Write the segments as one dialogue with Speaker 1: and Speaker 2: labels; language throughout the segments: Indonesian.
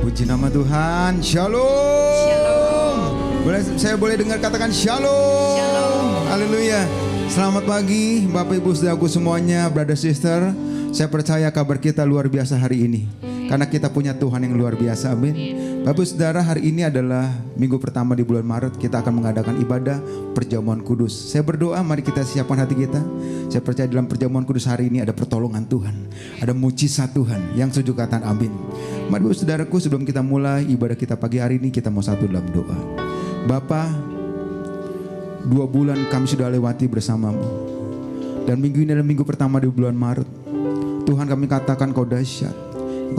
Speaker 1: Puji nama Tuhan. Shalom.
Speaker 2: Shalom.
Speaker 1: Saya boleh dengar katakan shalom.
Speaker 2: Shalom.
Speaker 1: Haleluya. Selamat pagi Bapak Ibu Saudaraku semuanya, brother sister. Saya percaya kabar kita luar biasa hari ini. Karena kita punya Tuhan yang luar biasa. Amin. Bapak Saudara, hari ini adalah minggu pertama di bulan Maret. Kita akan mengadakan ibadah perjamuan kudus. Saya berdoa, mari kita siapkan hati kita. Saya percaya dalam perjamuan kudus hari ini ada pertolongan Tuhan, ada mujizat Tuhan. Yang setuju katakan amin. Mari Bapak Saudaraku, sebelum kita mulai ibadah kita pagi hari ini, kita mau satu dalam doa. Bapa, 2 bulan kami sudah lewati bersamamu. Dan minggu ini adalah minggu pertama di bulan Maret. Tuhan, kami katakan Kau dahsyat,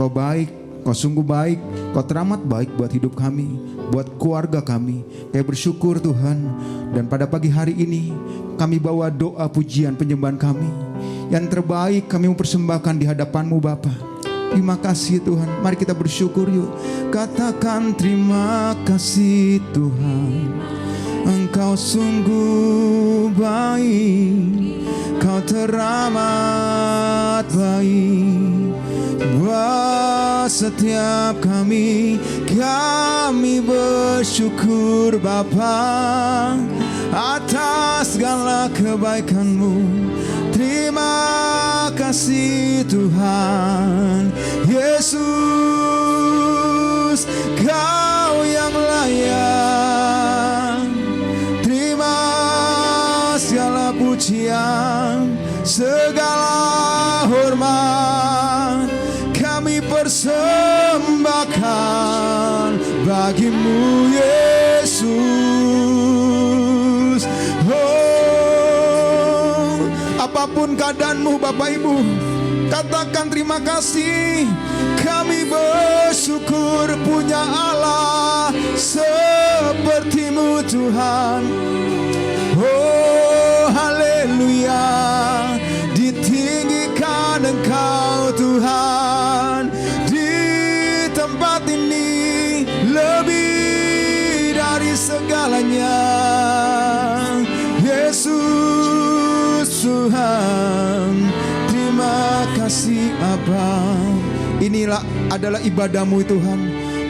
Speaker 1: Kau baik, Kau sungguh baik, Kau teramat baik buat hidup kami, buat keluarga kami. Kami bersyukur Tuhan. Dan pada pagi hari ini kami bawa doa pujian penyembahan kami. Yang terbaik kami mempersembahkan di hadapan-Mu Bapa. Terima kasih Tuhan. Mari kita bersyukur yuk. Katakan terima kasih Tuhan. Engkau sungguh baik, Kau teramat baik buat setiap kami. Kami bersyukur Bapa atas segala kebaikan-Mu. Terima kasih Tuhan Yesus, Kau yang layak. Terima segala pujian, segala hormat kami persembahkan bagi-Mu Yesus. Oh, apapun keadaanmu Bapak Ibu, katakan terima kasih. Kami bersyukur punya Allah seperti-Mu Tuhan. Oh haleluya, ditinggikan Engkau Tuhan di tempat ini lebih dari segalanya. Yesus Tuhan, terima kasih Abah. Inilah adalah ibadah-Mu Tuhan.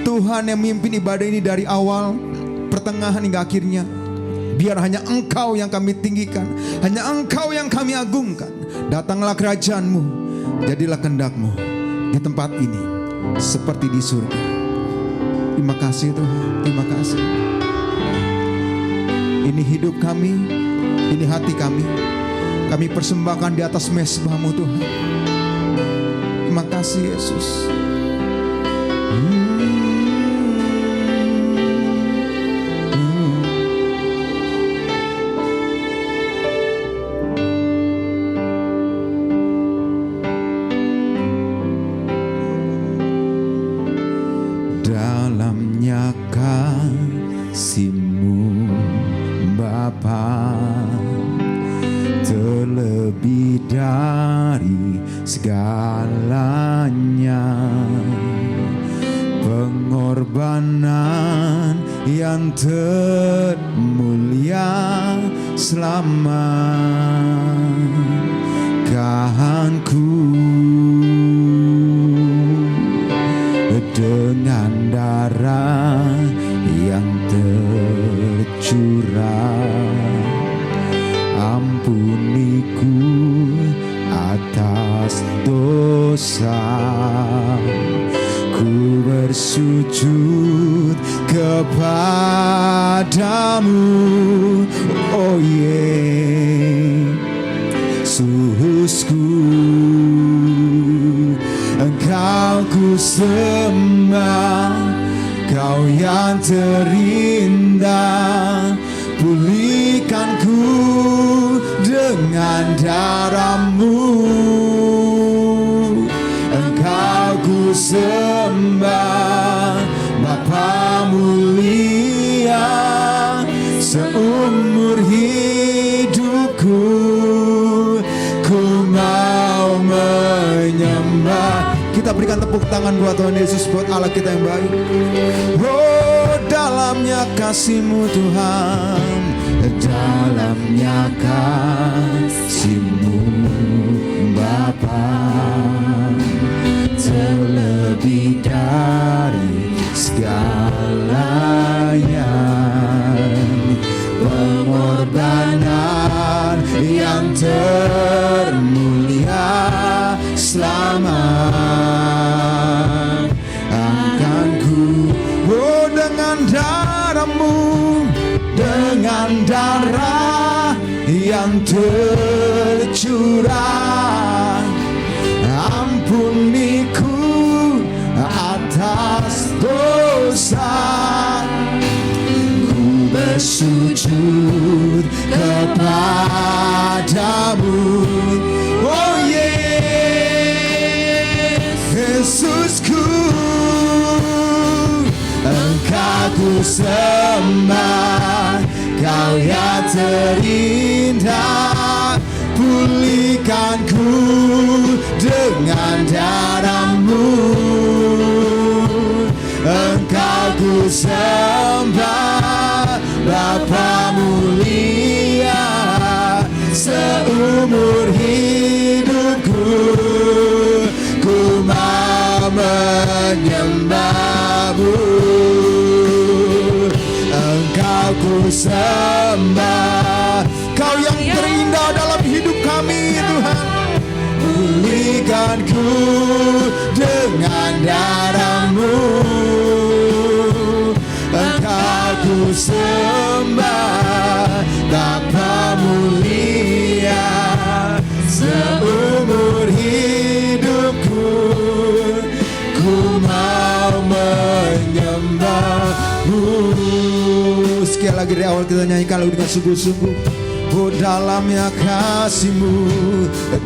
Speaker 1: Tuhan yang memimpin ibadah ini dari awal, pertengahan hingga akhirnya. Biar hanya Engkau yang kami tinggikan, hanya Engkau yang kami agungkan. Datanglah kerajaan-Mu, jadilah kehendak-Mu di tempat ini seperti di surga. Terima kasih Tuhan, terima kasih. Ini hidup kami, ini hati kami. Kami persembahkan di atas mezbah-Mu Tuhan. Terima kasih Yesus. Dalamnya kasih-Mu Bapa terlebih dari segalanya. pengorbanan yang termulia selamatkanku dengan darah yang tercurah. Ampuniku atas dosa, ku bersujud kepadamu, oh Yesusku. Engkau ku sembah, Kau yang terindah. Pulihkan ku dengan darah-Mu. Engkau ku sembah, Bapa mulia. Seumur hidupku ku mau menyembah. Kita berikan tepuk tangan buat Tuhan Yesus, buat Allah kita yang baik. Oh, dalamnya kasih-Mu Tuhan, dalamnya kasih-Mu Bapa, terlebih dari segalanya. Pengorbanan yang termulia selamatkanku. Oh, dengan darah-Mu, dengan darah yang tercurah. Ampuniku atas dosa, ku bersujud kepadamu, oh Yesusku. Engkau ku sembah, Kau yang terindah. Pulihkan ku dengan darah-Mu. Engkau ku sembah, Bapa mulia. Seumur hidupku ku mau menyembah-Mu. Engkau ku sembah, Kau yang terindah dalam hidup kami Tuhan. Pulihkan ku dengan darah-Mu. Engkau ku sembah, Bapa mulia. Seumur hidupku ku mau menyembah-Mu. Sekali lagi dari awal kita nyanyikan lagu dengan sungguh-sungguh. Oh, dalamnya kasih-Mu,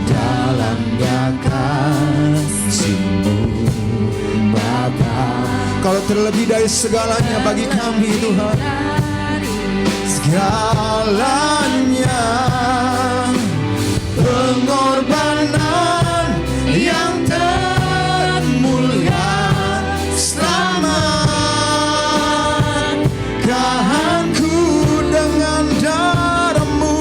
Speaker 1: dalamnya kasih-Mu Bapa. Kalau terlebih dari segalanya bagi kami Tuhan, segalanya. Pengorbanan yang termulia selamatkanku dengan darah-Mu,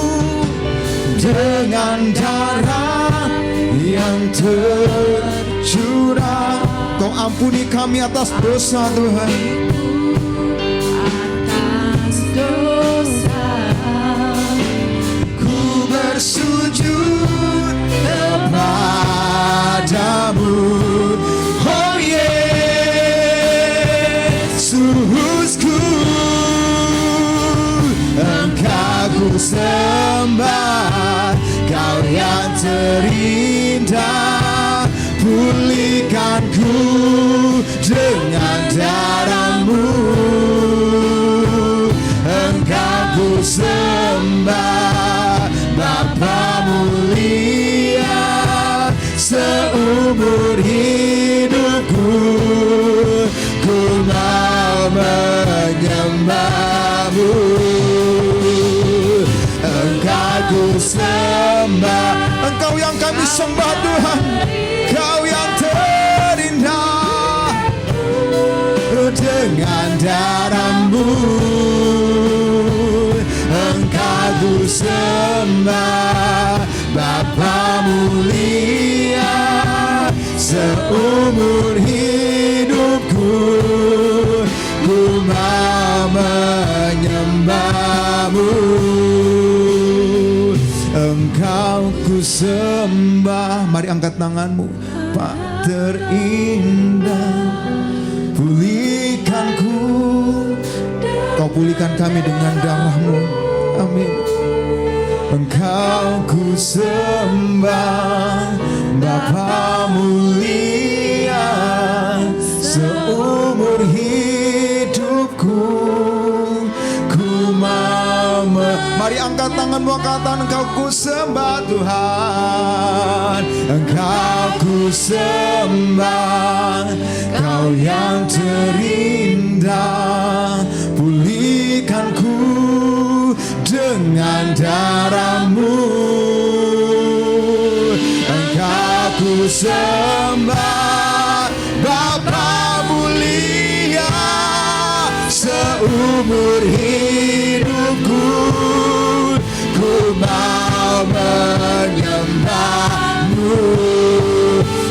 Speaker 1: dengan darah yang tercurah. Kau ampuni kami atas dosa Tuhan, atas dosa. Ku bersujud kepadamu, oh Yesusku. Engkau ku sembah, Kau yang terindah. Pulihkan ku dengan darah-Mu. Engkau ku sembah, Bapa mulia. Seumur hidupku ku mau menyembah-Mu. Engkau ku sembah, Engkau yang kami sembah Tuhan. Kau yang terindah. darah-Mu. Engkau ku sembah, Bapa mulia, seumur hidupku ku mau menyembah-Mu. Engkau ku sembah. Mari angkat tanganmu. Pak terindah, pulihkanku, Kau pulihkan kami dengan darah-Mu. Amin. Engkau ku sembah, Bapa mulia, seumur hidupku ku mau. Mari angkat tanganmu, katakan Engkau ku sembah Tuhan. Engkau ku sembah, Kau yang terindah, pulihkanku dengan darah-Mu. Engkau ku sembah, Bapa mulia, seumur hidupku ku mau menyembah-Mu.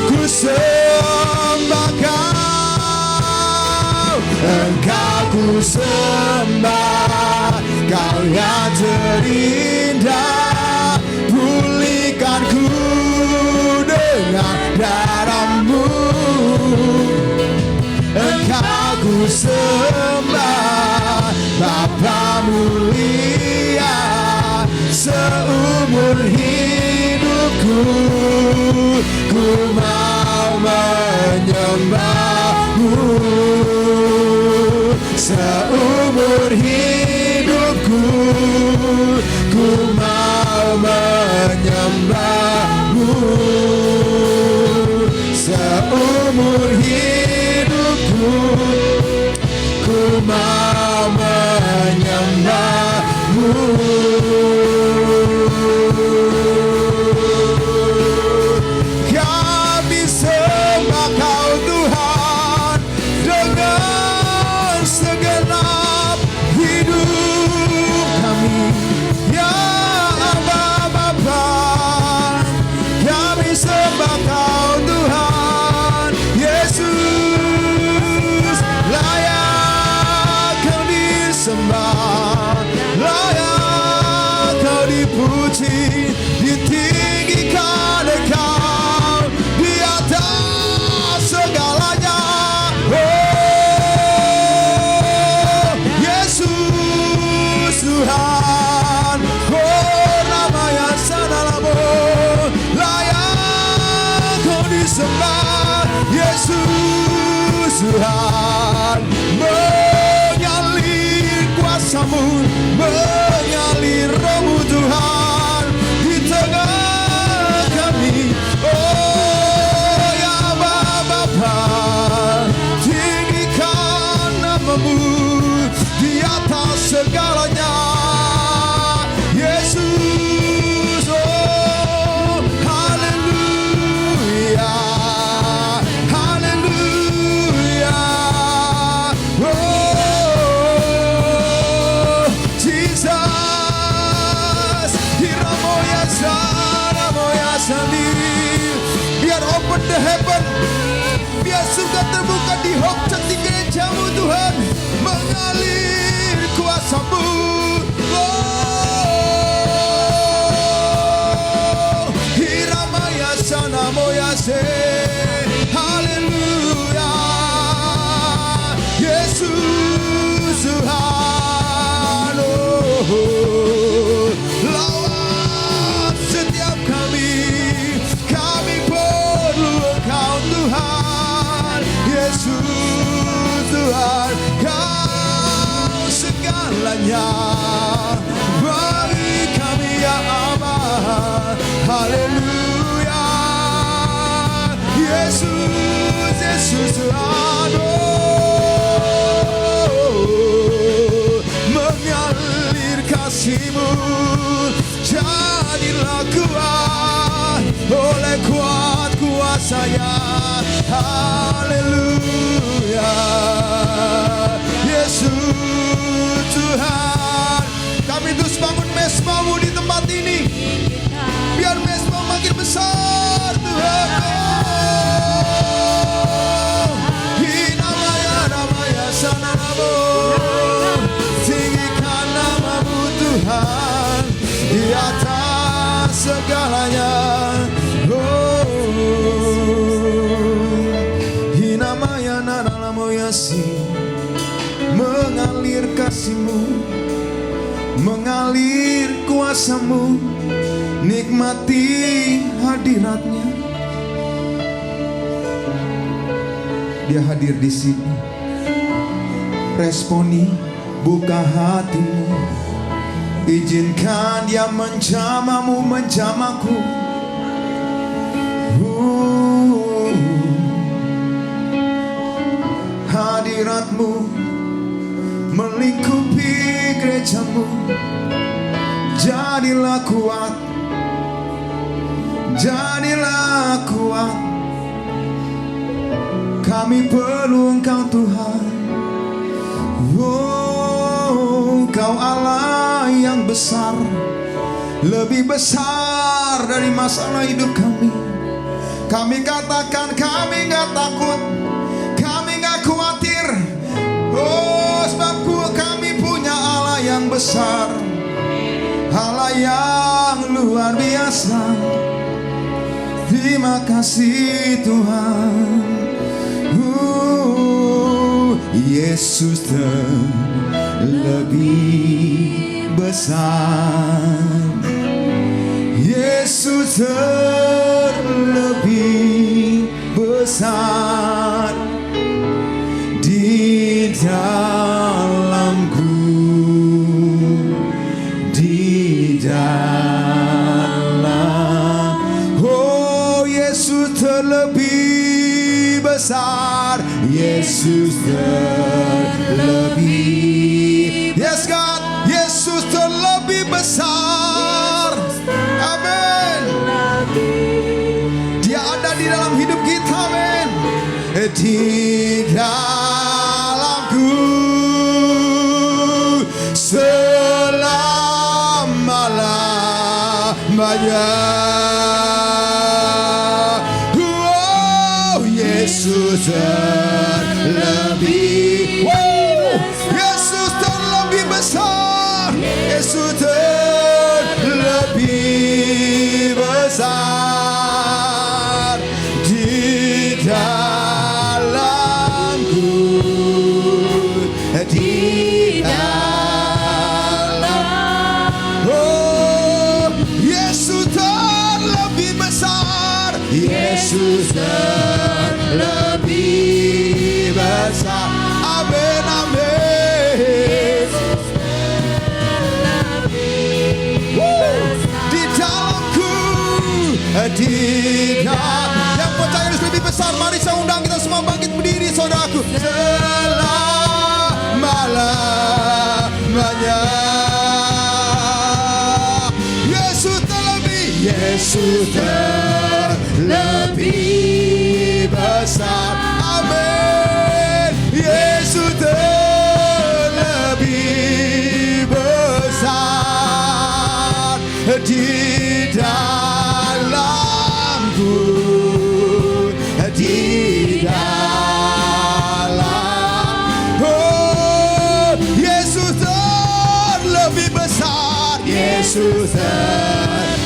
Speaker 1: Ku sembah Kau, Engkau ku sembah, Kau yang terindah, pulihkanku dengan darah-Mu. Engkau ku sembah, Bapa mulia, seumur hidupku ku mau menyembah-Mu. Seumur hidupku ku mau menyembah-Mu. Seumur hidupku ku mau menyembah-Mu. Kami sembah Kau Tuhan dengan segenap hidup kami. Ya Aba Bapa, kami sembah Kau Tuhan Yesus. Layak Kau disembah, layak Kau dipuji, ditinggikan Engkau di atas segalanya. Oh Yesus Tuhan, oh namanya sanalamo, layak Kau disembah. Yesus Tuhan, mengalir kuasa-Mu, mengalir Roh-Mu Tuhan di tengah kami. Oh ya Bapa, tinggikan nama-Mu di atas segalanya. Yesus, oh haleluya, haleluya. Oh Jesus, hiramoya sanamoya sandi. Biar open the heaven, biar surga terbuka di objek gereja-Mu Tuhan, mengalir kuasa-Mu. Oh hiramaya sanamoya se, haleluya. Yesus Tuhan, oh lawan setiap kami perlu Engkau Tuhan. Yesus Tuhan, Kau segalanya bagi kami ya Aba. Haleluya. Yesus, Yesus Tuhan, oh mengalir kasih-Mu, jadilah kuat oleh kuat kuasa-Nya. Haleluya. Yesus mengalir kasih-Mu, mengalir kuasa-Mu, nikmati hadirat-Nya. Dia hadir di sini. Responi, buka hatimu, izinkan Dia menjamamu, menjamaku. Hadirat-Mu melingkupi gereja-Mu. Jadilah kuat, jadilah kuat. Kami perlu Engkau Tuhan. Oh, Kau Allah yang besar, lebih besar dari masalah hidup kami. Kami katakan kami gak takut, kami gak khawatir. Oh, sebab kami punya Allah yang besar, Allah yang luar biasa. Terima kasih Tuhan. Yesus terlebih besar, Yesus terlebih besar di dalamku, di dalam. Oh, Yesus terlebih besar, Yesus terlebih. Yes God, Yesus terlebih besar. Amin. Dia ada di dalam hidup kita, amin. Di dalamku selama-lamanya. Oh, Yesus terlebih. Yesus terlebih besar, Yesus terlebih besar di dalamku, di dalam. Oh, Yesus terlebih besar, Yesus terlebih besar. Amin, amin. Di dalamku, di dalam. Yang percaya Yesus lebih besar, mari saya undang kita semua bangkit berdiri, saudaraku. Selama-lamanya Yesus terlebih, Yesus terlebih besar. Amin. Yesus terlebih besar di dalamku, di dalam. Oh, Yesus terlebih besar, Yesus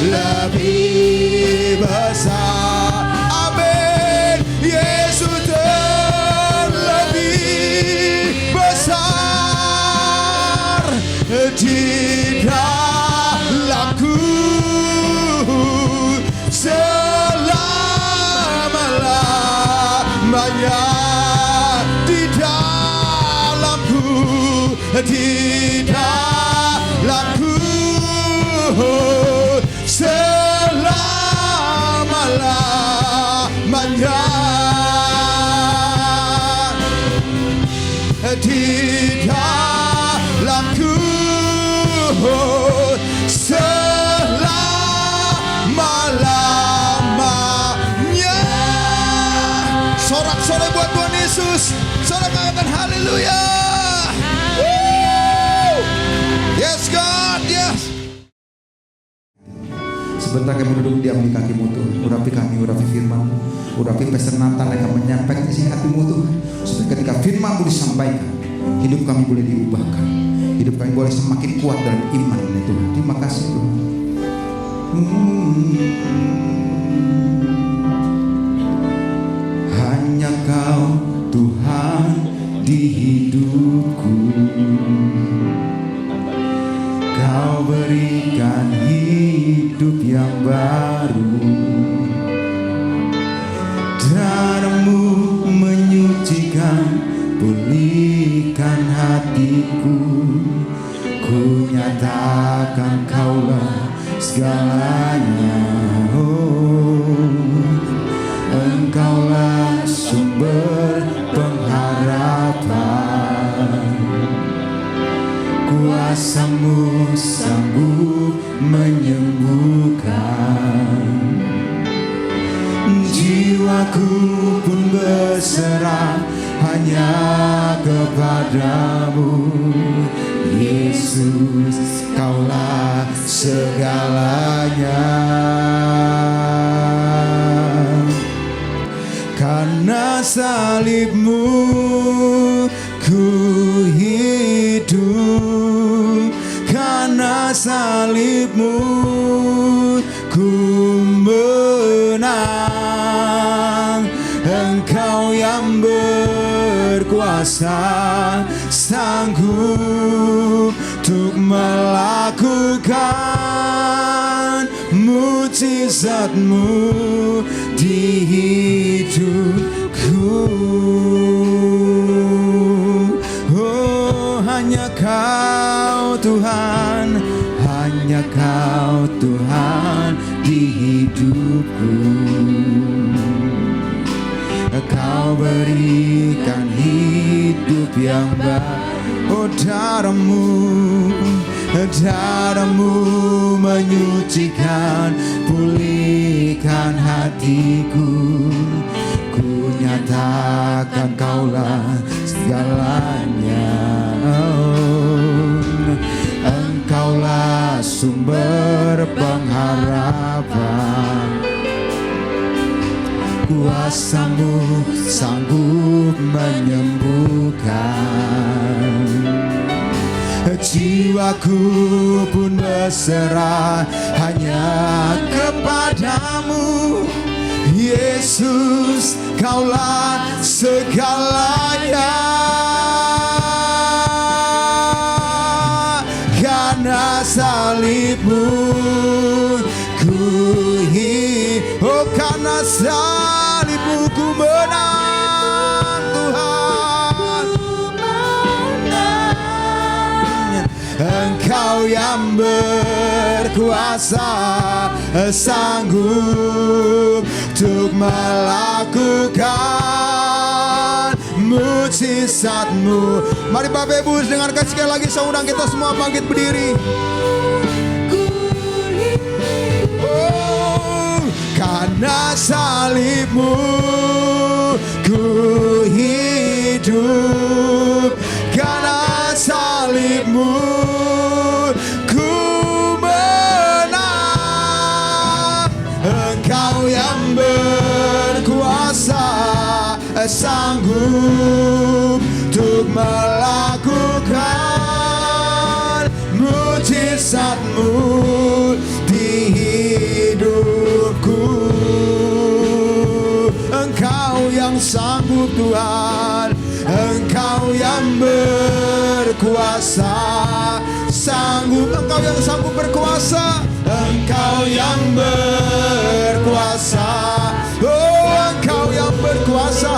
Speaker 1: terlebih besar. Amin. Yesus terlebih besar di dalamku selama-lamanya. Di dalamku, di dalamku selama-lamanya. Di dalamku selama-lamanya. Sorak-sorai buat Tuhan Yesus. Sorak katakan haleluya. Yes God, yes. Sebentar kami duduk diam di kaki-Mu Tuhan. Urapi kami, urapi firman-Mu, urapi pesenatan yang akan menyampaikan isi hati-Mu Tuhan. Supaya ketika firman-Mu disampaikan, hidup kami boleh diubahkan, hidup kami boleh semakin kuat dalam iman Tuhan. Terima kasih Tuhan. Hanya Kau pulihkan hatiku. Ku nyatakan Kaulah segalanya. Engkaulah sumber pengharapan. Kuasa-Mu sanggup menyembuhkan. Jiwaku pun berserah hanya kepada-Mu. Yesus, Kaulah segalanya. Karena salib-Mu ku hidup, karena salib-Mu ku menang. Engkau yang berkuasa, sanggup untuk melakukan mujizat-Mu di hidupku. Oh, hanya Kau Tuhan, hanya Kau Tuhan di hidupku. Kau berikan hidup yang baru. Oh, darah-Mu menyucikan, pulihkan hatiku. Ku nyatakan Kaulah segalanya. Engkaulah sumber pengharapan. Kuasa-Mu sanggup menyembuhkan. Jiwaku pun berserah hanya kepada-Mu. Yesus, Kaulah segalanya. Karena salib-Mu ku hidup. Oh, karena salib-Mu ku menang, Tuhan. Engkau yang berkuasa, sanggup untuk melakukan mujizat-Mu. Mari Bapak Ibu dengarkan sekali lagi, saya undang kita semua bangkit berdiri. Oh, karena salib-Mu ku hidup, karena salib-Mu ku menang. Engkau yang berkuasa, sanggup untuk melakukan mujizat-Mu di hidupku. Engkau yang sanggup Tuhan, Engkau yang berkuasa, sanggup. Engkau yang sanggup berkuasa, Engkau yang berkuasa. Oh, Engkau yang berkuasa,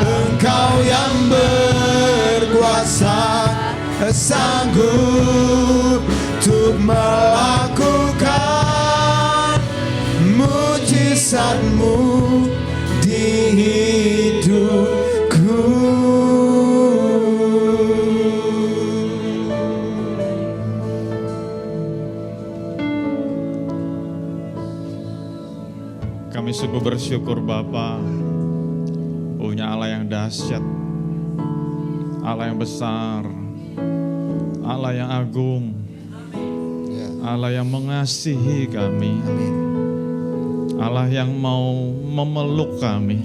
Speaker 1: Engkau yang berkuasa, sanggup untuk melakukan mujizat-Mu di hidupku.
Speaker 2: Kami sungguh bersyukur Bapa, punya Allah yang dahsyat, Allah yang besar, Allah yang agung, Allah yang mengasihi kami, Allah yang mau memeluk kami.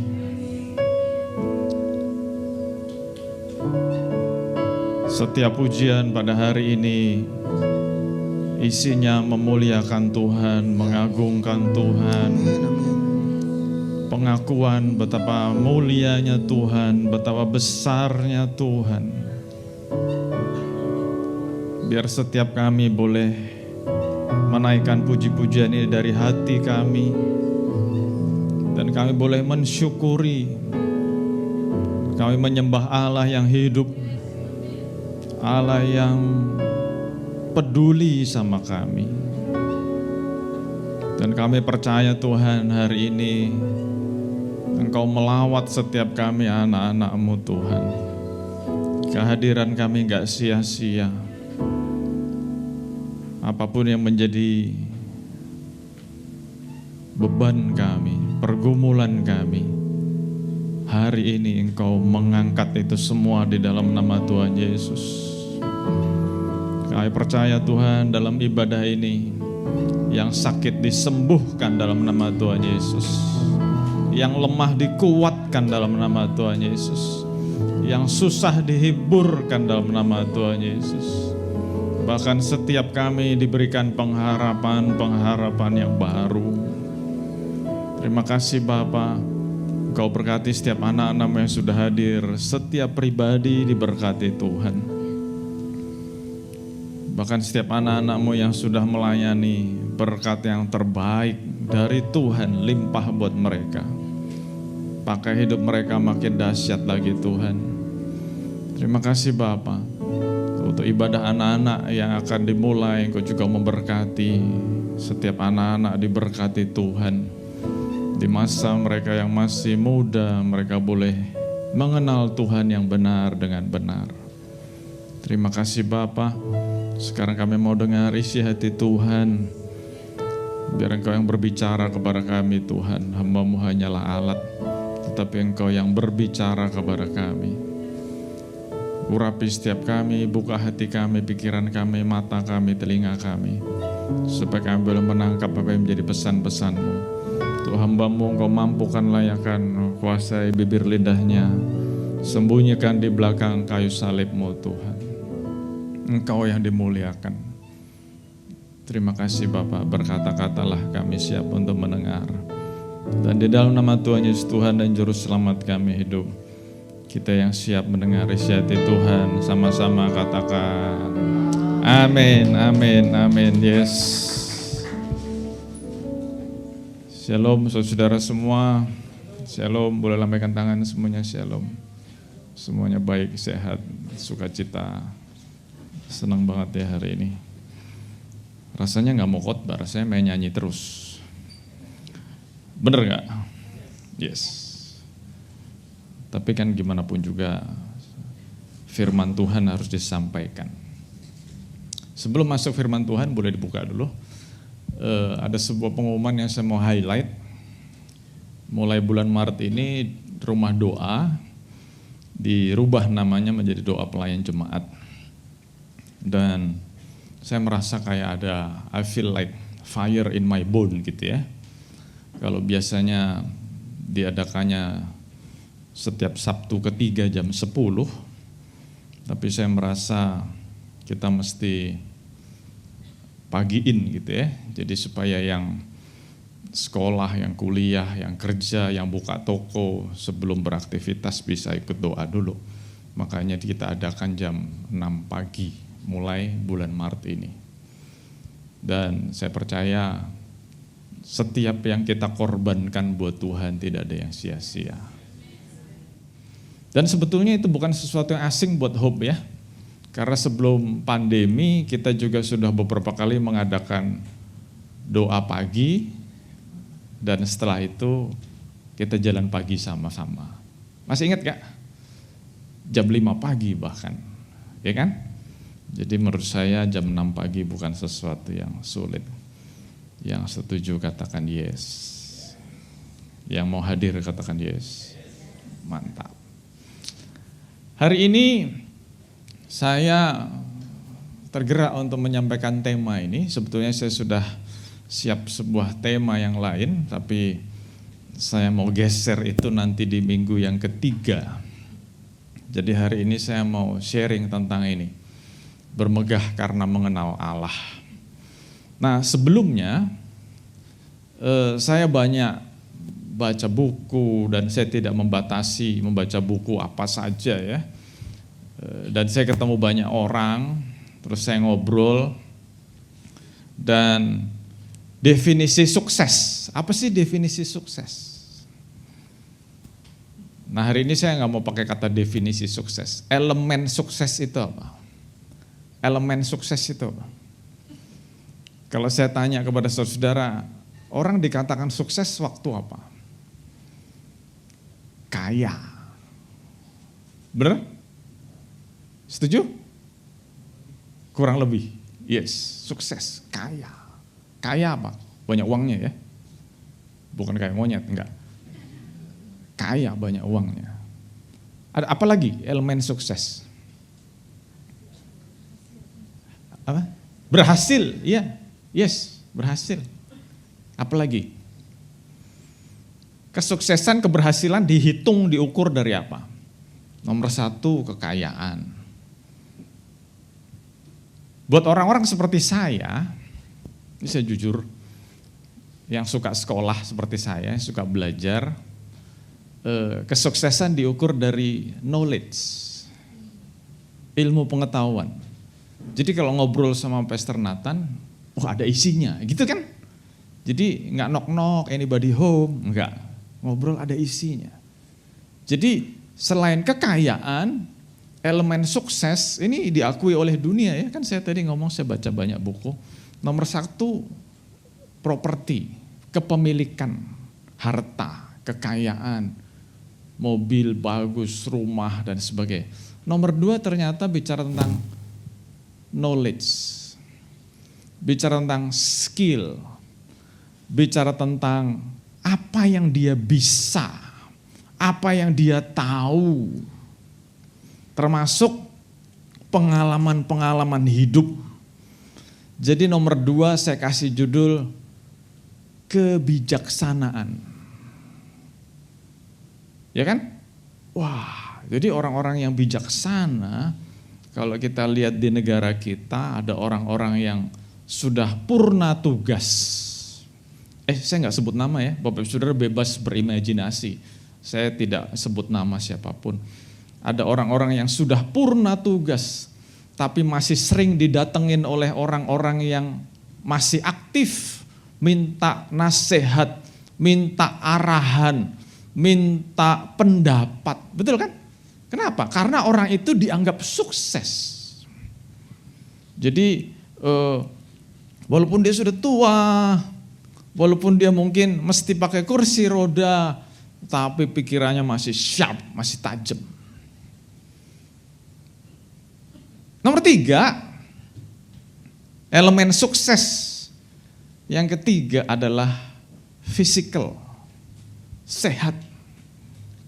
Speaker 2: Setiap pujian pada hari ini isinya memuliakan Tuhan, mengagungkan Tuhan. Pengakuan betapa mulianya Tuhan, betapa besarnya Tuhan. Biar setiap kami boleh menaikkan puji-pujian ini dari hati kami, dan kami boleh mensyukuri Kami menyembah Allah yang hidup, Allah yang peduli sama kami. Dan kami percaya Tuhan, hari ini Engkau melawat setiap kami anak-anak-Mu Tuhan. Kehadiran kami gak sia-sia. Apapun yang menjadi beban kami, pergumulan kami, hari ini Engkau mengangkat itu semua di dalam nama Tuhan Yesus. Kami percaya Tuhan, dalam ibadah ini yang sakit disembuhkan dalam nama Tuhan Yesus, yang lemah dikuatkan dalam nama Tuhan Yesus, yang susah dihiburkan dalam nama Tuhan Yesus. Bahkan setiap kami diberikan pengharapan yang baru. Terima kasih Bapa. Engkau berkati setiap anak-anak-Mu yang sudah hadir, setiap pribadi diberkati Tuhan. Bahkan setiap anak-anak-Mu yang sudah melayani, berkat yang terbaik dari Tuhan limpah buat mereka. Pakai hidup mereka makin dahsyat lagi Tuhan. Terima kasih Bapa. Untuk ibadah anak-anak yang akan dimulai, Engkau juga memberkati setiap anak-anak, diberkati Tuhan. Di masa mereka yang masih muda, mereka boleh mengenal Tuhan yang benar dengan benar. Terima kasih Bapa. Sekarang kami mau dengar isi hati Tuhan. Biar Engkau yang berbicara kepada kami Tuhan. Hamba-Mu hanyalah alat, tetapi Engkau yang berbicara kepada kami. Urapi setiap kami, buka hati kami, pikiran kami, mata kami, telinga kami, supaya kami boleh menangkap apa yang menjadi pesan-pesan-Mu. Tuhan, hamba-Mu Engkau mampukan layakan, kuasai bibir lidahnya, sembunyikan di belakang kayu salib-Mu Tuhan. Engkau yang dimuliakan. Terima kasih Bapa, berkata-katalah kami siap untuk mendengar. Dan di dalam nama Tuhan Yesus Tuhan dan Juru Selamat kami hidup, kita yang siap mendengar isi hati Tuhan, sama-sama katakan amin, amin, amin. Yes. Shalom saudara semua. Shalom, boleh lambaikan tangan semuanya. Shalom. Semuanya baik, sehat, sukacita. Senang banget ya hari ini. Rasanya gak mau khotbah, rasanya main nyanyi terus. Bener gak? Yes. Tapi kan gimana pun juga firman Tuhan harus disampaikan. Sebelum masuk firman Tuhan, boleh dibuka dulu. Ada sebuah pengumuman yang saya mau highlight. Mulai bulan Maret ini rumah doa dirubah namanya menjadi doa pelayan jemaat. Dan saya merasa kayak ada, I feel like fire in my bone gitu ya. Kalau biasanya diadakannya setiap Sabtu ketiga jam 10, tapi saya merasa kita mesti pagiin gitu ya. Jadi supaya yang sekolah, yang kuliah, yang kerja, yang buka toko sebelum beraktivitas bisa ikut doa dulu. Makanya kita adakan jam 6 pagi mulai bulan Maret ini. Dan saya percaya setiap yang kita korbankan buat Tuhan tidak ada yang sia-sia. Dan sebetulnya itu bukan sesuatu yang asing buat Hope ya. Karena sebelum pandemi kita juga sudah beberapa kali mengadakan doa pagi, dan setelah itu kita jalan pagi sama-sama. Masih ingat gak? Jam 5 pagi bahkan, ya kan? Jadi menurut saya jam 6 pagi bukan sesuatu yang sulit. Yang setuju katakan yes. Yang mau hadir katakan yes. Mantap. Hari ini saya tergerak untuk menyampaikan tema ini. Sebetulnya saya sudah siap sebuah tema yang lain, tapi saya mau geser itu nanti di minggu yang ketiga. Jadi hari ini saya mau sharing tentang ini, bermegah karena mengenal Allah. Nah sebelumnya saya banyak baca buku dan saya tidak membatasi membaca buku apa saja ya. Dan saya ketemu banyak orang, terus saya ngobrol, dan definisi sukses, apa sih definisi sukses? Nah hari ini saya nggak mau pakai kata definisi sukses. Elemen sukses itu apa? Elemen sukses itu apa? Kalau saya tanya kepada saudara, orang dikatakan sukses waktu apa? Kaya. Bener? Setuju? Kurang lebih. Yes, sukses, kaya. Kaya apa? Banyak uangnya ya. Bukan kayak monyet, enggak. Kaya, banyak uangnya. Ada apa lagi elemen sukses? Apa? Berhasil, iya. Yes, berhasil. Apa lagi? Kesuksesan, keberhasilan dihitung, diukur dari apa? Nomor 1, kekayaan. Buat orang-orang seperti saya, ini saya jujur, yang suka sekolah seperti saya, suka belajar, kesuksesan diukur dari knowledge, ilmu pengetahuan. Jadi kalau ngobrol sama Pastor Nathan, ada isinya, gitu kan? Jadi nggak knock-knock, anybody home, enggak. Ngobrol ada isinya. Jadi selain kekayaan, elemen sukses ini diakui oleh dunia ya, kan saya tadi ngomong saya baca banyak buku. Nomor 1, properti, kepemilikan, harta, kekayaan, mobil bagus, rumah dan sebagainya. Nomor 2 ternyata bicara tentang knowledge, bicara tentang skill, bicara tentang apa yang dia bisa, apa yang dia tahu, termasuk pengalaman-pengalaman hidup. Jadi nomor 2 saya kasih judul kebijaksanaan. Ya kan? Wah, jadi orang-orang yang bijaksana, kalau kita lihat di negara kita ada orang-orang yang sudah purna tugas. Saya nggak sebut nama ya, Bapak Ibu Saudara bebas berimajinasi. Saya tidak sebut nama siapapun. Ada orang-orang yang sudah purna tugas, tapi masih sering didatengin oleh orang-orang yang masih aktif, minta nasihat, minta arahan, minta pendapat. Betul kan? Kenapa? Karena orang itu dianggap sukses. Jadi walaupun dia sudah tua, walaupun dia mungkin mesti pakai kursi roda, tapi pikirannya masih sharp, masih tajam. Nomor 3, elemen sukses. Yang ketiga adalah physical, sehat,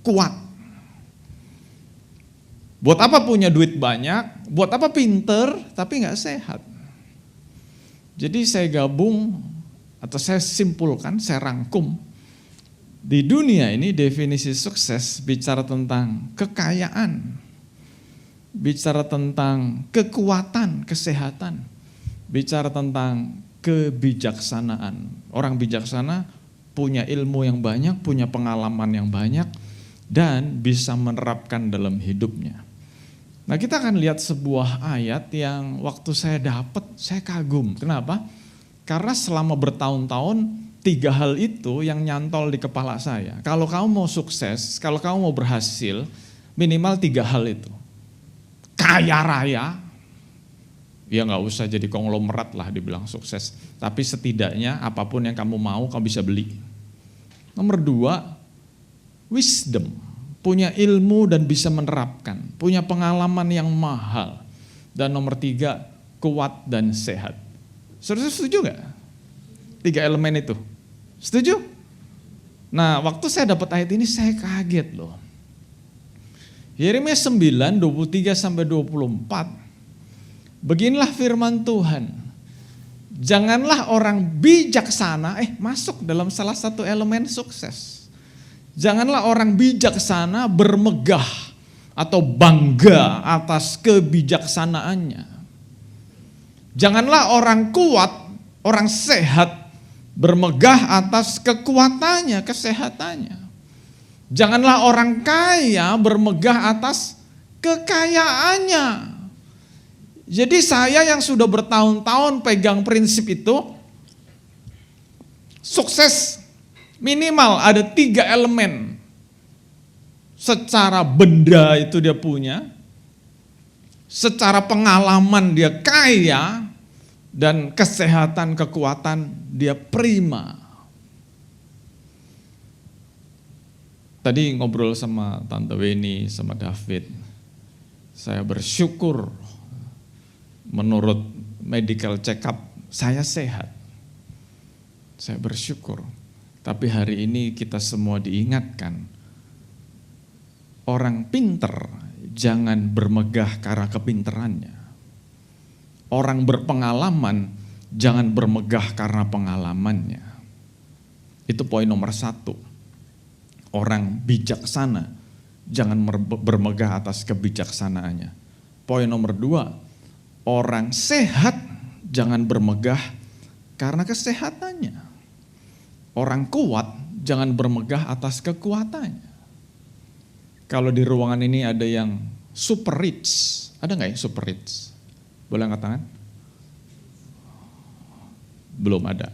Speaker 2: kuat. Buat apa punya duit banyak, buat apa pinter, tapi nggak sehat. Jadi saya gabung, atau saya simpulkan, saya rangkum. Di dunia ini definisi sukses bicara tentang kekayaan, bicara tentang kekuatan, kesehatan, bicara tentang kebijaksanaan. Orang bijaksana punya ilmu yang banyak, punya pengalaman yang banyak, dan bisa menerapkan dalam hidupnya. Nah kita akan lihat sebuah ayat yang waktu saya dapat, saya kagum. Kenapa? Karena selama bertahun-tahun 3 hal itu yang nyantol di kepala saya. Kalau kamu mau sukses, kalau kamu mau berhasil, minimal 3 hal itu. Kaya raya, ya nggak usah jadi konglomerat lah dibilang sukses. Tapi setidaknya apapun yang kamu mau, kamu bisa beli. Nomor 2, wisdom. Punya ilmu dan bisa menerapkan. Punya pengalaman yang mahal. Dan nomor 3, kuat dan sehat. Saudara setuju nggak? 3 elemen itu. Setuju? Nah waktu saya dapat ayat ini saya kaget loh. Yeremia 9, 23-24. Beginilah firman Tuhan. Janganlah orang bijaksana, masuk dalam salah satu elemen sukses. Janganlah orang bijaksana bermegah atau bangga atas kebijaksanaannya. Janganlah orang kuat, orang sehat bermegah atas kekuatannya, kesehatannya. Janganlah orang kaya bermegah atas kekayaannya. Jadi saya yang sudah bertahun-tahun pegang prinsip itu, sukses minimal ada 3 elemen. secara benda itu dia punya, secara pengalaman dia kaya, dan kesehatan, kekuatan dia prima. Tadi ngobrol sama Tante Weni, sama David, saya bersyukur menurut medical check up saya sehat. Saya bersyukur. Tapi hari ini kita semua diingatkan, orang pinter jangan bermegah karena kepinterannya. Orang berpengalaman jangan bermegah karena pengalamannya. Itu poin nomor 1. Orang bijaksana jangan bermegah atas kebijaksanaannya. Poin nomor 2, orang sehat jangan bermegah karena kesehatannya. Orang kuat jangan bermegah atas kekuatannya. Kalau di ruangan ini ada yang super rich, ada nggak ya super rich? Boleh angkat tangan? Belum ada.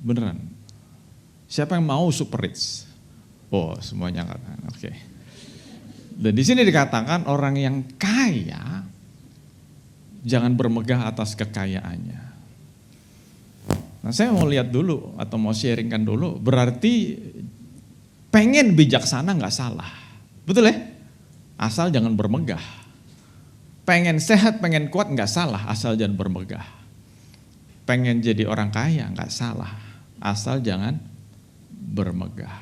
Speaker 2: Beneran? Siapa yang mau super rich? Oh, semuanya angkat tangan. Oke. Dan di sini dikatakan orang yang kaya jangan bermegah atas kekayaannya. Nah, saya mau lihat dulu atau mau sharingkan dulu, berarti pengen bijaksana nggak salah. Betul ya? Asal jangan bermegah. Pengen sehat, pengen kuat nggak salah, asal jangan bermegah. Pengen jadi orang kaya nggak salah, asal jangan bermegah.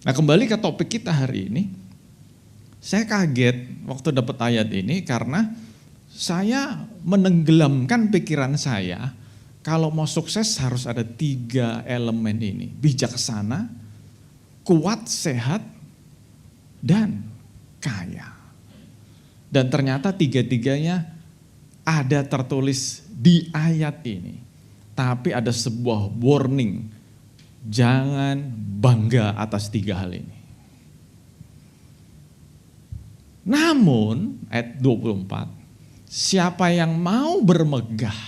Speaker 2: Nah, kembali ke topik kita hari ini. Saya kaget waktu dapat ayat ini karena saya menenggelamkan pikiran saya, kalau mau sukses harus ada 3 elemen ini. Bijaksana, kuat, sehat, dan kaya. Dan ternyata 3-tiganya ada tertulis di ayat ini. Tapi ada sebuah warning, jangan bangga atas 3 hal ini. Namun, ayat 24, siapa yang mau bermegah,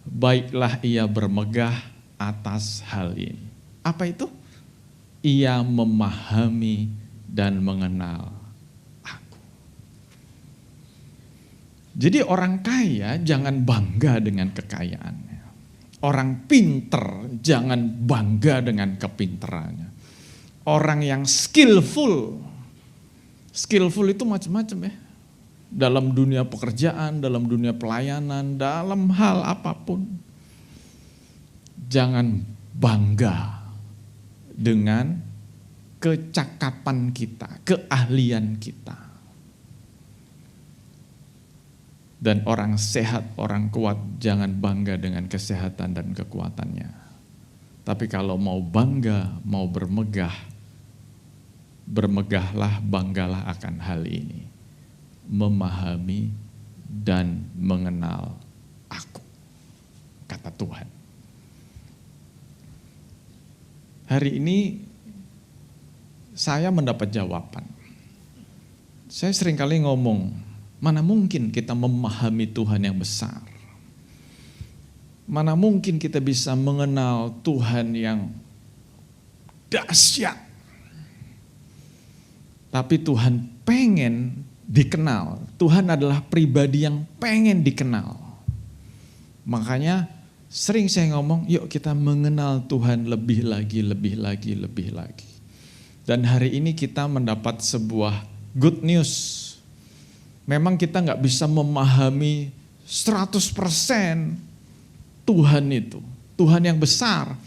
Speaker 2: baiklah ia bermegah atas hal ini. Apa itu? Ia memahami dan mengenal aku. Jadi orang kaya jangan bangga dengan kekayaannya. Orang pinter jangan bangga dengan kepinterannya. Orang yang skillful itu macam-macam ya. Dalam dunia pekerjaan, dalam dunia pelayanan, dalam hal apapun. Jangan bangga dengan kecakapan kita, keahlian kita. Dan orang sehat, orang kuat jangan bangga dengan kesehatan dan kekuatannya. Tapi kalau mau bangga, mau bermegah, bermegahlah, banggalah akan hal ini. Memahami dan mengenal aku, kata Tuhan. Hari ini saya mendapat jawaban. Saya seringkali ngomong, mana mungkin kita memahami Tuhan yang besar? Mana mungkin kita bisa mengenal Tuhan yang dahsyat? Tapi Tuhan pengen dikenal. Tuhan adalah pribadi yang pengen dikenal. Makanya sering saya ngomong, yuk kita mengenal Tuhan lebih lagi. Dan hari ini kita mendapat sebuah good news. Memang kita nggak bisa memahami 100% Tuhan itu. Tuhan yang besar.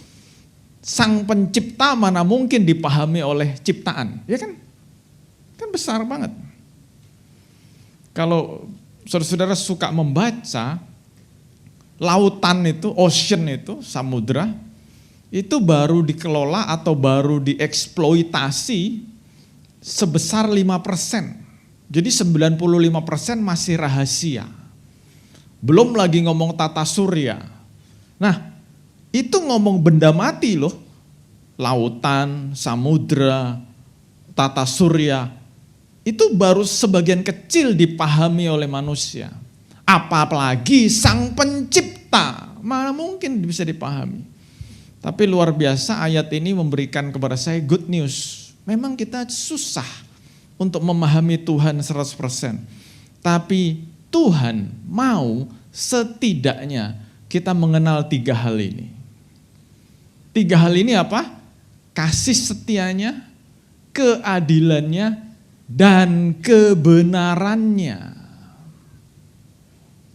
Speaker 2: Sang pencipta mana mungkin dipahami oleh ciptaan, ya kan? Kan besar banget. Kalau saudara-saudara suka membaca, lautan itu, ocean itu, samudra, itu baru dikelola atau baru dieksploitasi sebesar 5%. Jadi 95% masih rahasia. Belum lagi ngomong tata surya. Nah, itu ngomong benda mati loh. Lautan, samudra, tata surya. Itu baru sebagian kecil dipahami oleh manusia. Apalagi sang pencipta, mana mungkin bisa dipahami. Tapi luar biasa ayat ini memberikan kepada saya good news. Memang kita susah untuk memahami Tuhan 100%. Tapi Tuhan mau setidaknya kita mengenal 3 hal ini. 3 hal ini apa? Kasih setianya, keadilannya, dan kebenarannya.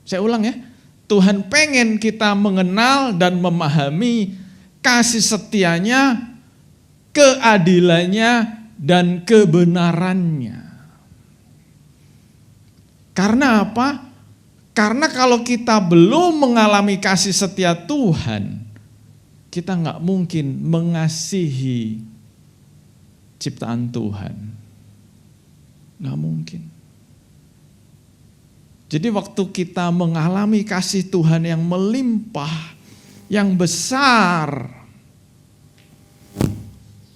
Speaker 2: Saya ulang ya, Tuhan pengen kita mengenal dan memahami kasih setianya, keadilannya, dan kebenarannya. Karena apa? Karena kalau kita belum mengalami kasih setia Tuhan, kita nggak mungkin mengasihi ciptaan Tuhan. Nggak mungkin. Jadi waktu kita mengalami kasih Tuhan yang melimpah, yang besar,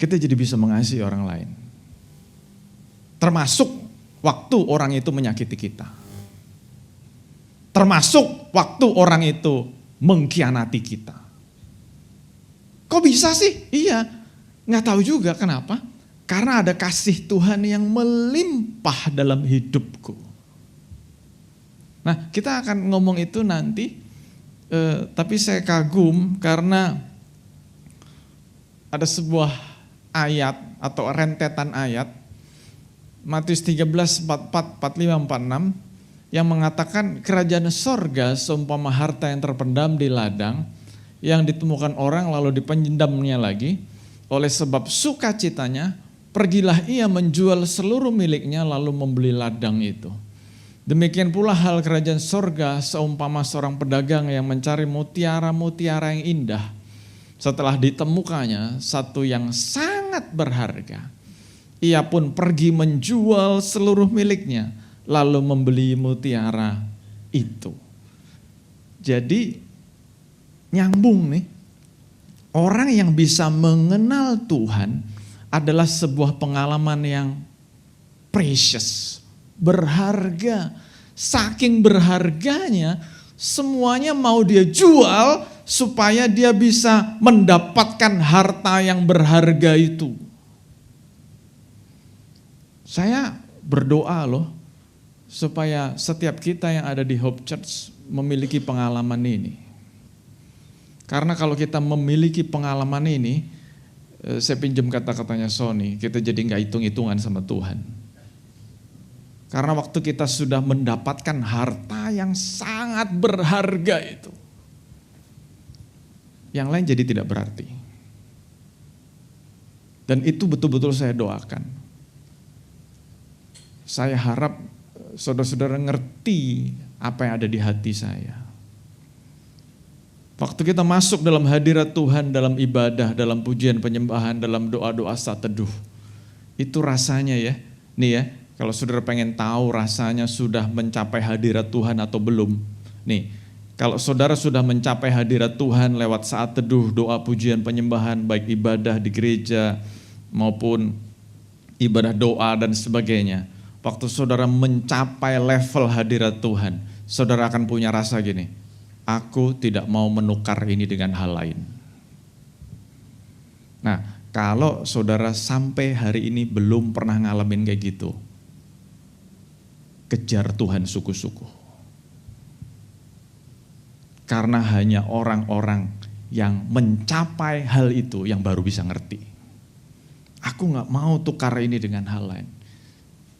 Speaker 2: kita jadi bisa mengasihi orang lain. Termasuk waktu orang itu menyakiti kita. Termasuk waktu orang itu mengkhianati kita. Kok bisa sih? Iya, nggak tahu juga kenapa. Karena ada kasih Tuhan yang melimpah dalam hidupku. Nah, kita akan ngomong itu nanti, tapi saya kagum karena ada sebuah ayat atau rentetan ayat Matius 13, 44, 45, 46 yang mengatakan kerajaan sorga seumpama harta yang terpendam di ladang yang ditemukan orang lalu dipendamnya lagi. Oleh sebab sukacitanya pergilah ia menjual seluruh miliknya lalu membeli ladang itu. Demikian pula hal kerajaan sorga seumpama seorang pedagang yang mencari mutiara-mutiara yang indah. Setelah ditemukannya satu yang sangat berharga, ia pun pergi menjual seluruh miliknya, lalu membeli mutiara itu. Jadi nyambung nih, orang yang bisa mengenal Tuhan adalah sebuah pengalaman yang precious, berharga. Saking berharganya, semuanya mau dia jual supaya dia bisa mendapatkan harta yang berharga itu. Saya berdoa loh, supaya setiap kita yang ada di Hope Church memiliki pengalaman ini. Karena kalau kita memiliki pengalaman ini, saya pinjam kata-katanya Sony, kita jadi gak hitung-hitungan sama Tuhan. Karena waktu kita sudah mendapatkan harta yang sangat berharga itu, yang lain jadi tidak berarti. Dan itu betul-betul saya doakan. Saya harap saudara-saudara ngerti apa yang ada di hati saya. Waktu kita masuk dalam hadirat Tuhan, dalam ibadah, dalam pujian penyembahan, dalam doa-doa saat teduh, itu rasanya ya, nih ya, kalau saudara pengen tahu rasanya sudah mencapai hadirat Tuhan atau belum, nih, kalau saudara sudah mencapai hadirat Tuhan lewat saat teduh, doa, pujian, penyembahan, baik ibadah di gereja maupun ibadah doa dan sebagainya. Waktu saudara mencapai level hadirat Tuhan, saudara akan punya rasa gini, aku tidak mau menukar ini dengan hal lain. Nah, kalau saudara sampai hari ini belum pernah ngalamin kayak gitu, kejar Tuhan sungguh-sungguh. Karena hanya orang-orang yang mencapai hal itu yang baru bisa ngerti. Aku gak mau tukar ini dengan hal lain.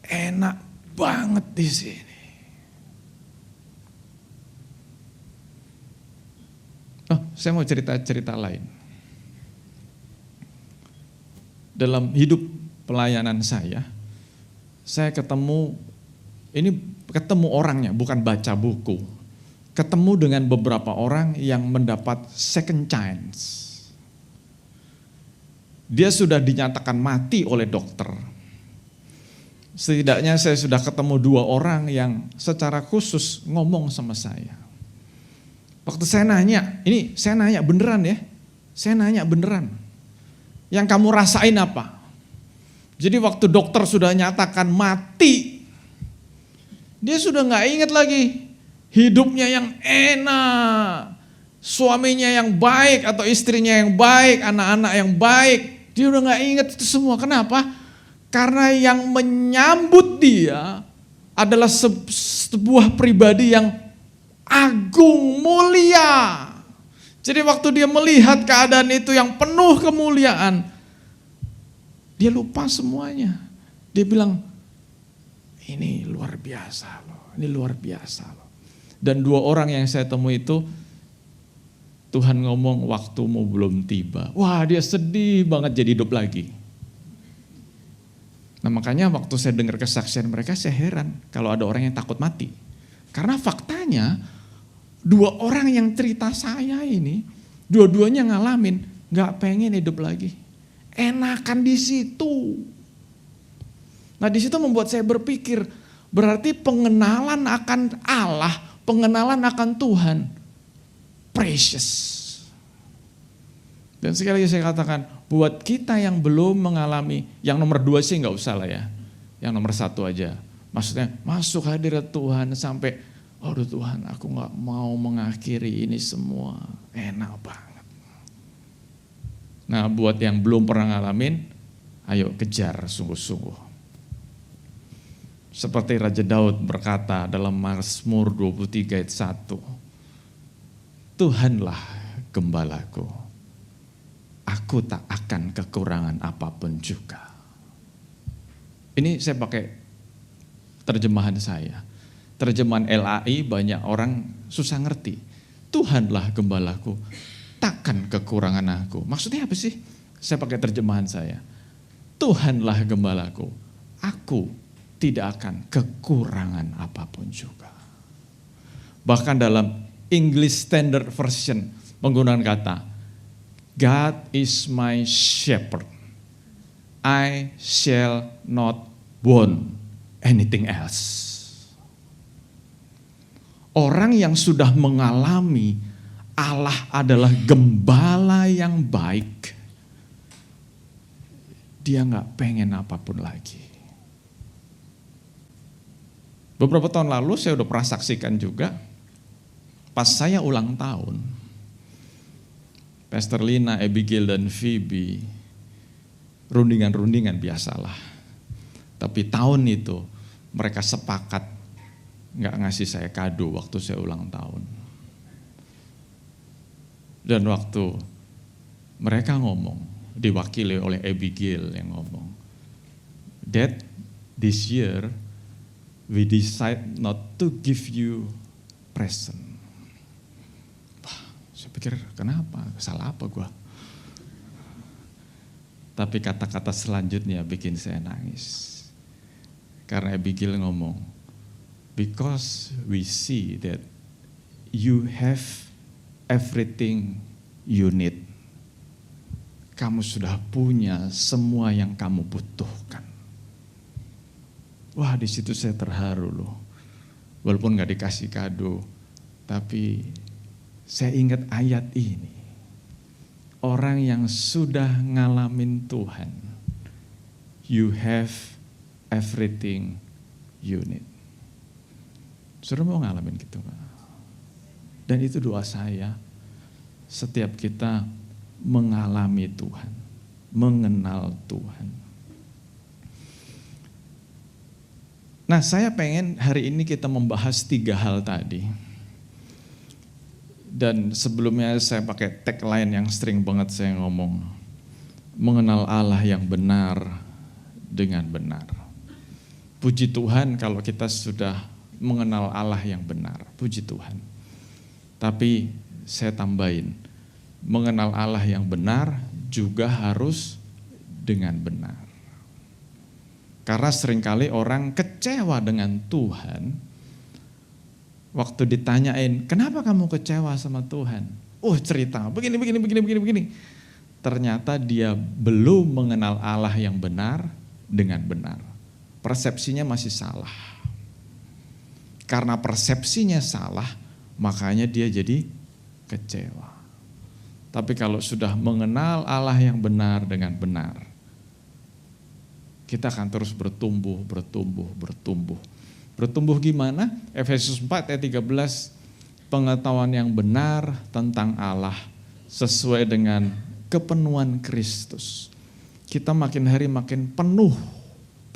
Speaker 2: Enak banget di sini. Oh, saya mau cerita-cerita lain. Dalam hidup pelayanan saya ketemu orangnya, bukan baca buku. Ketemu dengan beberapa orang yang mendapat second chance. Dia sudah dinyatakan mati oleh dokter. Setidaknya saya sudah ketemu 2 orang yang secara khusus ngomong sama saya. Waktu saya nanya, ini saya nanya beneran ya, saya nanya beneran. Yang kamu rasain apa? Jadi waktu dokter sudah nyatakan mati, dia sudah gak ingat lagi hidupnya yang enak, suaminya yang baik atau istrinya yang baik, anak-anak yang baik. Dia udah gak ingat itu semua. Kenapa? Karena yang menyambut dia adalah sebuah pribadi yang agung, mulia. Jadi waktu dia melihat keadaan itu yang penuh kemuliaan, dia lupa semuanya. Dia bilang, ini luar biasa loh, ini luar biasa loh. Dan 2 orang yang saya temui itu, Tuhan ngomong waktumu belum tiba. Wah, dia sedih banget jadi hidup lagi. Nah makanya waktu saya dengar kesaksian mereka, saya heran kalau ada orang yang takut mati. Karena faktanya 2 orang yang cerita saya ini, dua-duanya ngalamin gak pengen hidup lagi. Enakan di situ. Nah di situ membuat saya berpikir, berarti pengenalan akan Allah, pengenalan akan Tuhan, precious. Dan sekali lagi saya katakan, buat kita yang belum mengalami, yang nomor 2 sih gak usah lah ya, yang nomor 1 aja. Maksudnya masuk hadirat Tuhan sampai, aduh Tuhan aku gak mau mengakhiri ini semua, enak banget. Nah buat yang belum pernah ngalamin, ayo kejar sungguh-sungguh. Seperti Raja Daud berkata dalam Mazmur 23 ayat 1, Tuhanlah gembalaku, aku tak akan kekurangan apapun juga. Ini saya pakai terjemahan saya. Terjemahan LAI banyak orang susah ngerti. Tuhanlah gembalaku, takkan kekurangan aku. Maksudnya apa sih? Saya pakai terjemahan saya. Tuhanlah gembalaku, aku tidak akan kekurangan apapun juga. Bahkan dalam English Standard Version menggunakan kata, God is my shepherd, I shall not want anything else. Orang yang sudah mengalami Allah adalah gembala yang baik, dia gak pengen apapun lagi. Beberapa tahun lalu saya udah pernah saksikan juga, pas saya ulang tahun, Pastor Lina, Abigail, dan Phoebe, rundingan-rundingan biasalah. Tapi tahun itu mereka sepakat gak ngasih saya kado waktu saya ulang tahun. Dan waktu mereka ngomong, diwakili oleh Abigail yang ngomong, Dad, this year we decide not to give you present. Wah, saya pikir kenapa? Salah apa gua? Tapi kata-kata selanjutnya bikin saya nangis. Karena Abigail ngomong, because we see that you have everything you need. Kamu sudah punya semua yang kamu butuhkan. Wah, di situ saya terharu loh. Walaupun gak dikasih kado, tapi saya ingat ayat ini. Orang yang sudah ngalamin Tuhan, you have everything you need. Sudah mau ngalamin gitu Pak? Dan itu doa saya, setiap kita mengalami Tuhan, mengenal Tuhan. Nah, saya pengen hari ini kita membahas 3 hal tadi. Dan sebelumnya saya pakai tagline yang sering banget saya ngomong. Mengenal Allah yang benar dengan benar. Puji Tuhan kalau kita sudah mengenal Allah yang benar. Puji Tuhan. Tapi saya tambahin, mengenal Allah yang benar juga harus dengan benar. Karena seringkali orang kecewa dengan Tuhan, waktu ditanyain, kenapa kamu kecewa sama Tuhan? Cerita, begini. Ternyata dia belum mengenal Allah yang benar dengan benar. Persepsinya masih salah. Karena persepsinya salah, makanya dia jadi kecewa. Tapi kalau sudah mengenal Allah yang benar dengan benar, kita akan terus bertumbuh. Bertumbuh gimana? Efesus 4 ayat 13, pengetahuan yang benar tentang Allah sesuai dengan kepenuhan Kristus. Kita makin hari makin penuh,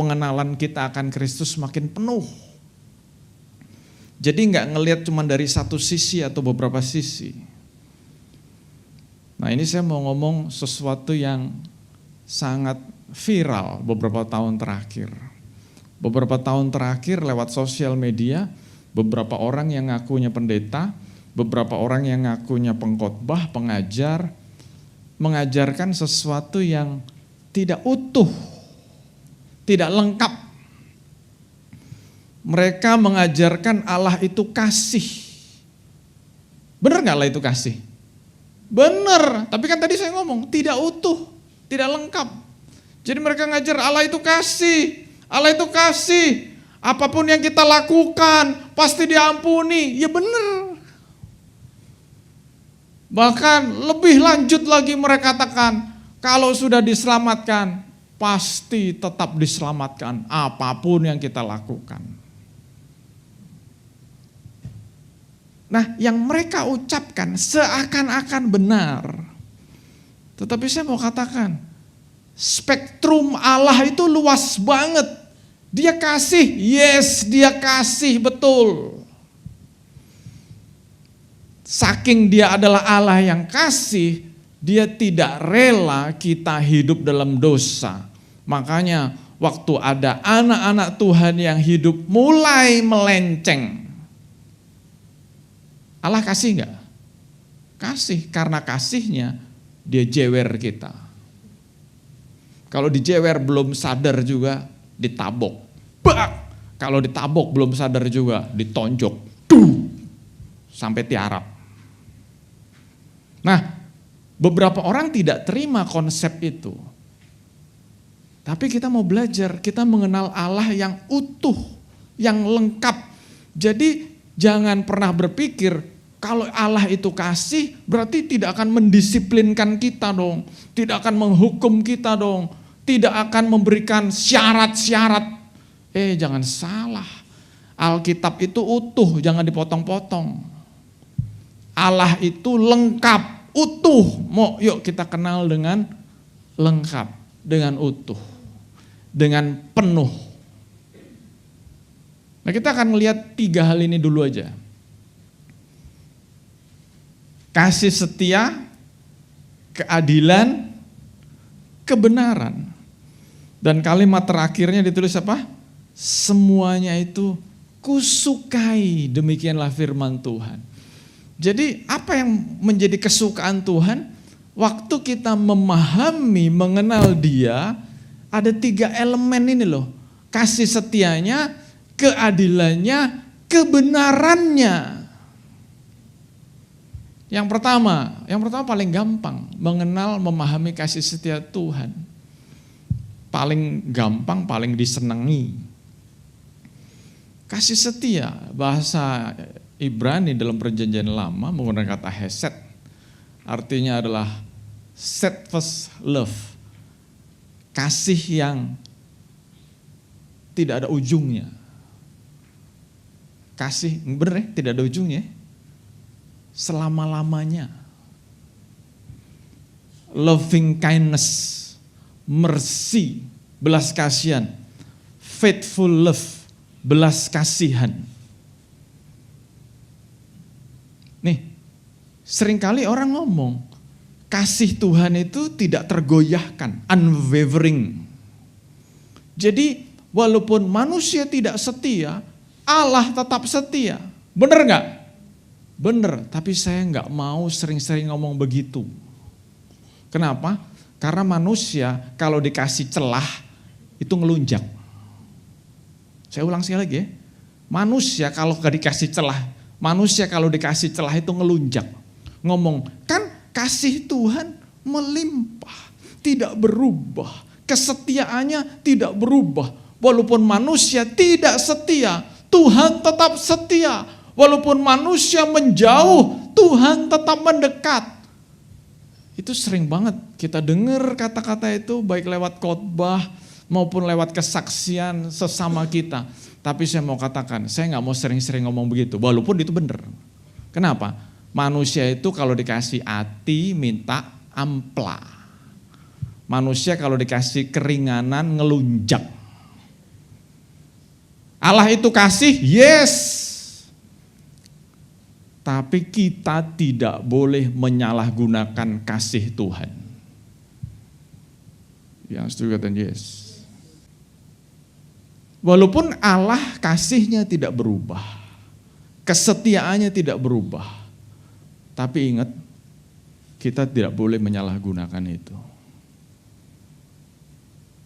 Speaker 2: pengenalan kita akan Kristus makin penuh. Jadi nggak ngelihat cuma dari satu sisi atau beberapa sisi. Nah, ini saya mau ngomong sesuatu yang sangat viral beberapa tahun terakhir. Beberapa tahun terakhir lewat sosial media, beberapa orang yang ngakunya pendeta, beberapa orang yang ngakunya pengkhotbah, pengajar, mengajarkan sesuatu yang tidak utuh, tidak lengkap. Mereka mengajarkan Allah itu kasih. Benar nggak Allah itu kasih? Benar, tapi kan tadi saya ngomong tidak utuh, tidak lengkap. Jadi mereka ngajar Allah itu kasih, Allah itu kasih. Apapun yang kita lakukan pasti diampuni. Ya benar. Bahkan lebih lanjut lagi mereka katakan, kalau sudah diselamatkan, pasti tetap diselamatkan apapun yang kita lakukan. Nah, yang mereka ucapkan seakan-akan benar. Tetapi saya mau katakan, spektrum Allah itu luas banget. Dia kasih, yes, dia kasih, betul. Saking dia adalah Allah yang kasih, dia tidak rela kita hidup dalam dosa. Makanya waktu ada anak-anak Tuhan yang hidup mulai melenceng, Allah kasih enggak? Kasih, karena kasihnya dia jewer kita. Kalau dijewer belum sadar juga ditabok. Bak! Kalau ditabok belum sadar juga ditonjok. Duh! Sampai tiarap. Nah, beberapa orang tidak terima konsep itu. Tapi kita mau belajar, kita mengenal Allah yang utuh, yang lengkap. Jadi jangan pernah berpikir kalau Allah itu kasih berarti tidak akan mendisiplinkan kita dong. Tidak akan menghukum kita dong. Tidak akan memberikan syarat-syarat. Jangan salah. Alkitab itu utuh, jangan dipotong-potong. Allah itu lengkap, utuh. Yuk kita kenal dengan lengkap, dengan utuh, dengan penuh. Nah, kita akan melihat 3 hal ini dulu aja. Kasih setia, keadilan, kebenaran. Dan kalimat terakhirnya ditulis apa? Semuanya itu kusukai, demikianlah firman Tuhan. Jadi apa yang menjadi kesukaan Tuhan? Waktu kita memahami, mengenal Dia, ada 3 elemen ini loh. Kasih setianya, keadilannya, kebenarannya. Yang pertama paling gampang, mengenal, memahami kasih setia Tuhan. Paling gampang, paling disenangi. Kasih setia, bahasa Ibrani dalam perjanjian lama menggunakan kata hesed. Artinya adalah steadfast love. Kasih yang tidak ada ujungnya. Kasih, bener ya, tidak ada ujungnya. Selama-lamanya. Loving kindness, mercy, belas kasihan, faithful love, belas kasihan. Nih, seringkali orang ngomong, kasih Tuhan itu tidak tergoyahkan, unwavering. Jadi, walaupun manusia tidak setia, Allah tetap setia. Bener nggak? Bener, tapi saya nggak mau sering-sering ngomong begitu. Kenapa? Karena manusia kalau dikasih celah itu ngelunjak. Saya ulang sekali lagi ya. Manusia kalau dikasih celah itu ngelunjak. Ngomong, kan kasih Tuhan melimpah, tidak berubah. Kesetiaannya tidak berubah. Walaupun manusia tidak setia, Tuhan tetap setia. Walaupun manusia menjauh, Tuhan tetap mendekat. Itu sering banget kita dengar kata-kata itu baik lewat khotbah maupun lewat kesaksian sesama kita. Tapi saya mau katakan, saya nggak mau sering-sering ngomong begitu, walaupun itu benar. Kenapa? Manusia itu kalau dikasih hati minta ampla. Manusia kalau dikasih keringanan ngelunjak. Allah itu kasih, yes. Tapi kita tidak boleh menyalahgunakan kasih Tuhan. Yang setuju kata yes. Walaupun Allah kasihnya tidak berubah, kesetiaannya tidak berubah, tapi ingat, kita tidak boleh menyalahgunakan itu.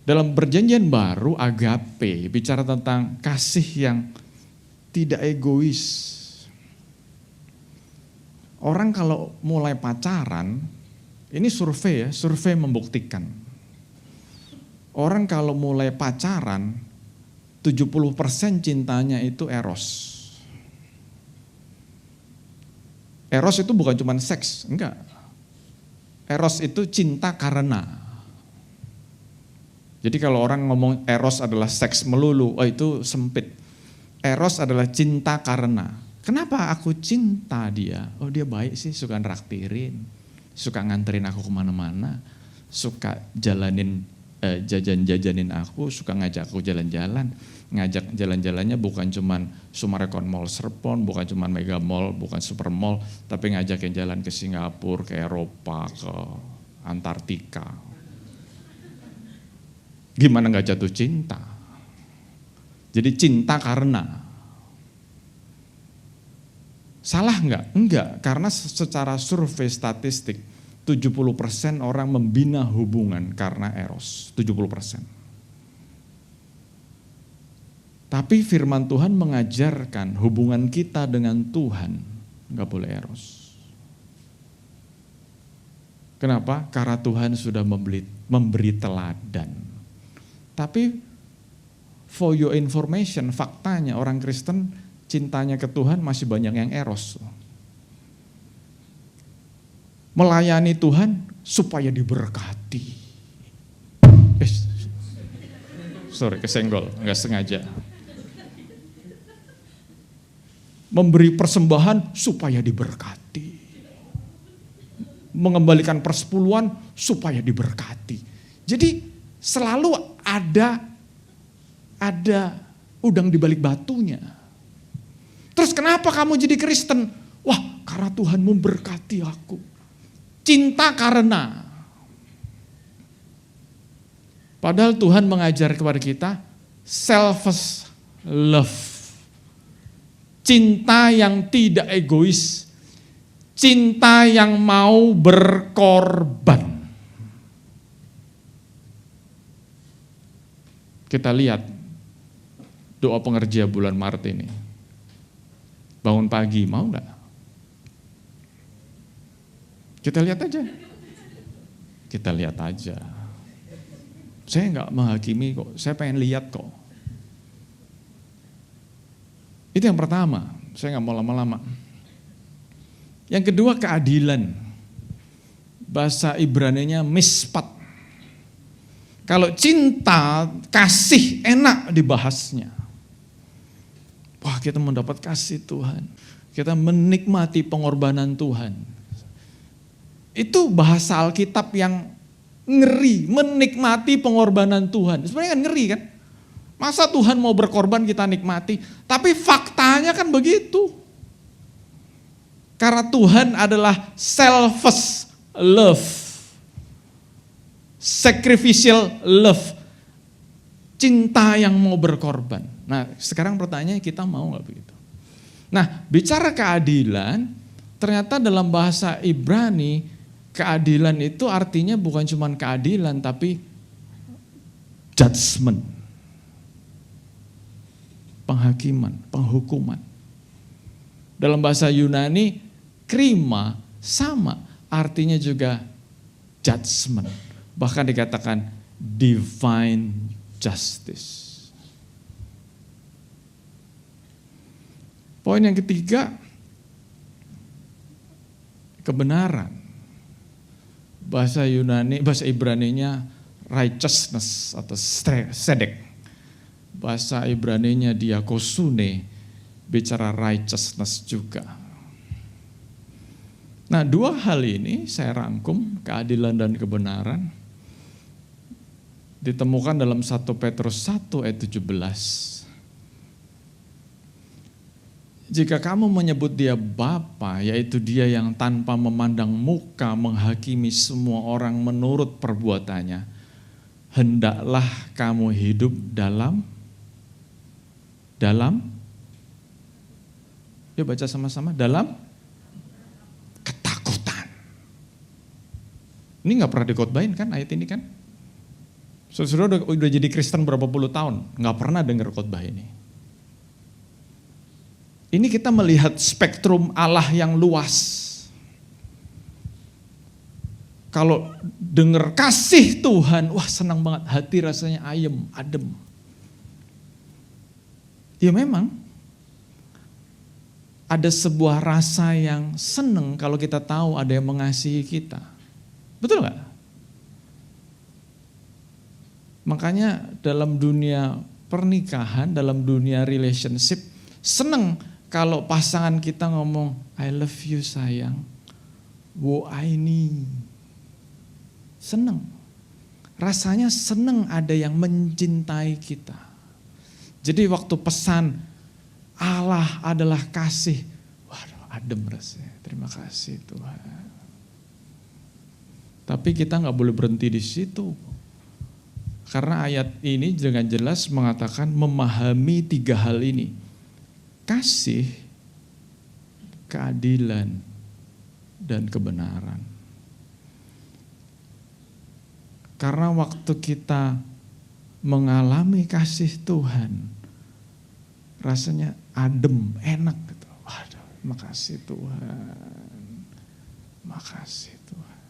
Speaker 2: Dalam perjanjian baru, agape, bicara tentang kasih yang tidak egois. Orang kalau mulai pacaran, ini survei ya, survei membuktikan. Orang kalau mulai pacaran, 70% cintanya itu eros. Eros itu bukan cuma seks, enggak. Eros itu cinta karena. Jadi kalau orang ngomong eros adalah seks melulu, oh itu sempit. Eros adalah cinta karena. Kenapa aku cinta dia? Oh dia baik sih, suka nraktirin, suka nganterin aku kemana-mana, suka jajanin aku, suka ngajak aku jalan-jalan. Ngajak jalan-jalannya bukan cuman Sumarekon Mall Serpong, bukan cuman Mega Mall, bukan Super Mall, tapi ngajakin jalan ke Singapura, ke Eropa, ke Antartika. Gimana gak jatuh cinta? Jadi cinta karena. Salah enggak? Enggak, karena secara survei statistik 70% orang membina hubungan karena eros, 70%. Tapi firman Tuhan mengajarkan hubungan kita dengan Tuhan enggak boleh eros. Kenapa? Karena Tuhan sudah memberi teladan. Tapi for your information, faktanya orang Kristen cintanya ke Tuhan masih banyak yang eros. Melayani Tuhan supaya diberkati. Sorry, kesenggol, enggak sengaja. Memberi persembahan supaya diberkati. Mengembalikan persepuluhan supaya diberkati. Jadi selalu ada udang di balik batunya. Terus kenapa kamu jadi Kristen? Wah, karena Tuhan memberkati aku. Cinta karena. Padahal Tuhan mengajar kepada kita selfless love. Cinta yang tidak egois. Cinta yang mau berkorban. Kita lihat doa pengerja bulan Maret ini. Bangun pagi, mau enggak? Kita lihat aja. Kita lihat aja. Saya enggak menghakimi kok, saya pengen lihat kok. Itu yang pertama, saya enggak mau lama-lama. Yang kedua keadilan. Bahasa Ibraninya mispat. Kalau cinta, kasih enak dibahasnya. Wah, kita mendapat kasih Tuhan. Kita menikmati pengorbanan Tuhan. Itu bahasa Alkitab yang ngeri, menikmati pengorbanan Tuhan. Sebenarnya kan ngeri kan? Masa Tuhan mau berkorban kita nikmati? Tapi faktanya kan begitu. Karena Tuhan adalah selfless love. Sacrificial love. Cinta yang mau berkorban. Nah, sekarang pertanyaannya kita mau nggak begitu? Nah, bicara keadilan, ternyata dalam bahasa Ibrani, keadilan itu artinya bukan cuma keadilan, tapi judgment. Penghakiman, penghukuman. Dalam bahasa Yunani, krima sama, artinya juga judgment. Bahkan dikatakan divine justice. Poin yang ketiga, kebenaran. Bahasa Yunani, bahasa Ibraninya righteousness atau sedek. Bahasa Ibraninya diakosune, bicara righteousness juga. Nah, dua hal ini saya rangkum, keadilan dan kebenaran, ditemukan dalam 1 Petrus 1 ayat 17. Jika kamu menyebut dia Bapa, yaitu dia yang tanpa memandang muka menghakimi semua orang menurut perbuatannya, hendaklah kamu hidup dalam yuk baca sama-sama, dalam ketakutan. Ini gak pernah dikhotbahin kan ayat ini kan? Saudara udah jadi Kristen berapa puluh tahun, gak pernah dengar khotbah ini. Ini kita melihat spektrum Allah yang luas. Kalau dengar kasih Tuhan, wah senang banget, hati rasanya ayem, adem. Ya memang, ada sebuah rasa yang senang kalau kita tahu ada yang mengasihi kita. Betul gak? Makanya dalam dunia pernikahan, dalam dunia relationship, senang kalau pasangan kita ngomong, I love you sayang, wo aini. Senang. Rasanya senang ada yang mencintai kita. Jadi waktu pesan, Allah adalah kasih, waduh adem rasanya, terima kasih Tuhan. Tapi kita gak boleh berhenti di situ. Karena ayat ini dengan jelas mengatakan memahami 3 hal ini. Kasih, keadilan, dan kebenaran. Karena waktu kita mengalami kasih Tuhan, rasanya adem, enak gitu. Waduh, makasih Tuhan. Makasih Tuhan.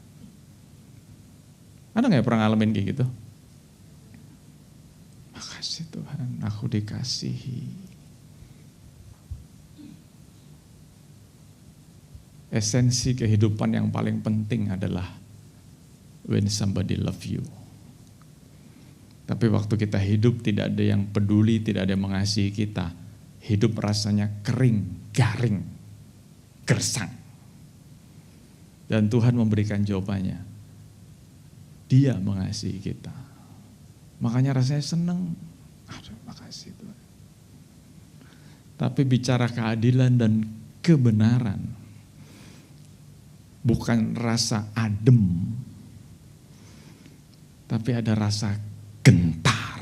Speaker 2: Ada gak yang pernah ngalamin kayak gitu? Makasih Tuhan, aku dikasihi. Esensi kehidupan yang paling penting adalah when somebody love you. Tapi waktu kita hidup tidak ada yang peduli, tidak ada yang mengasihi kita. Hidup rasanya kering, garing, gersang. Dan Tuhan memberikan jawabannya. Dia mengasihi kita. Makanya rasanya senang. Aduh, makasih Tuhan. Tapi bicara keadilan dan kebenaran, bukan rasa adem, tapi ada rasa gentar.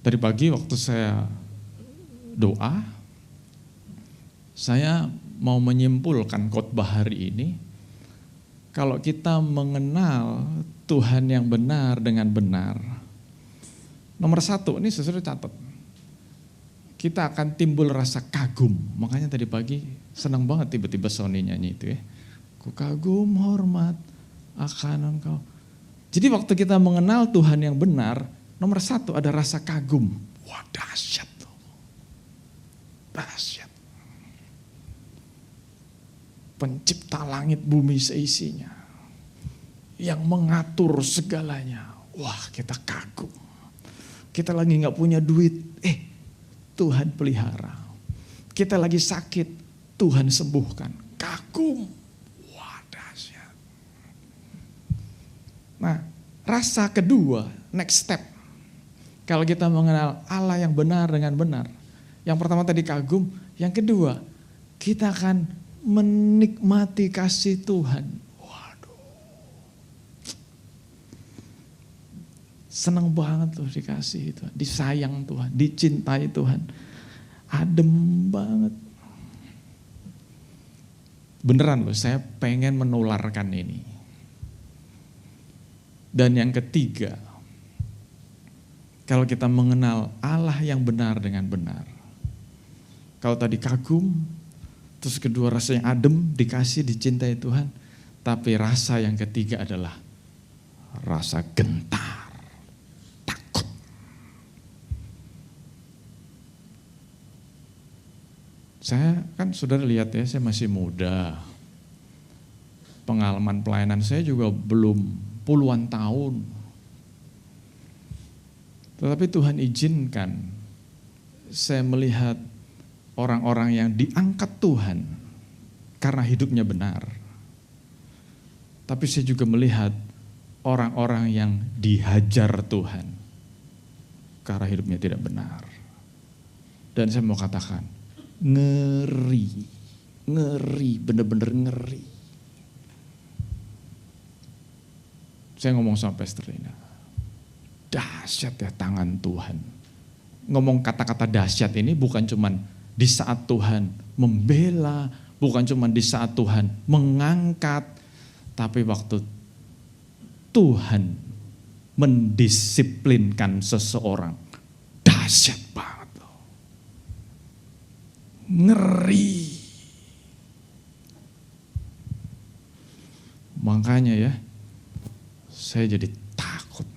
Speaker 2: Tadi pagi waktu saya doa, saya mau menyimpulkan khotbah hari ini. Kalau kita mengenal Tuhan yang benar dengan benar, nomor 1, ini sesuatu catat. Kita akan timbul rasa kagum. Makanya tadi pagi senang banget tiba-tiba Sony nyanyi itu ya. Ku kagum hormat akan engkau. Jadi waktu kita mengenal Tuhan yang benar, nomor 1 ada rasa kagum. Wah dahsyat loh. Dahsyat. Pencipta langit bumi seisinya. Yang mengatur segalanya. Wah kita kagum. Kita lagi gak punya duit. Tuhan pelihara. Kita lagi sakit, Tuhan sembuhkan. Kagum. Wah dahsyat. Nah, rasa kedua, next step. Kalau kita mengenal Allah yang benar dengan benar. Yang pertama tadi kagum, yang kedua, kita akan menikmati kasih Tuhan. Waduh. Senang banget loh dikasih Tuhan, disayang Tuhan, dicintai Tuhan. Adem banget. Beneran loh, saya pengen menularkan ini. Dan yang ketiga, kalau kita mengenal Allah yang benar dengan benar. Kalau tadi kagum, terus kedua rasanya adem, dikasih, dicintai Tuhan. Tapi rasa yang ketiga adalah rasa gentar. Saya kan saudara lihat ya, saya masih muda. Pengalaman pelayanan saya juga belum puluhan tahun. Tetapi Tuhan izinkan saya melihat orang-orang yang diangkat Tuhan karena hidupnya benar. Tapi saya juga melihat orang-orang yang dihajar Tuhan karena hidupnya tidak benar. Dan saya mau katakan, ngeri, benar-benar ngeri. Saya ngomong sama Pastor Lina, dahsyat ya tangan Tuhan. Ngomong kata-kata dahsyat ini bukan cuman di saat Tuhan membela, bukan cuman di saat Tuhan mengangkat, tapi waktu Tuhan mendisiplinkan seseorang, dahsyat banget loh. Ngeri. Makanya ya, saya jadi takut.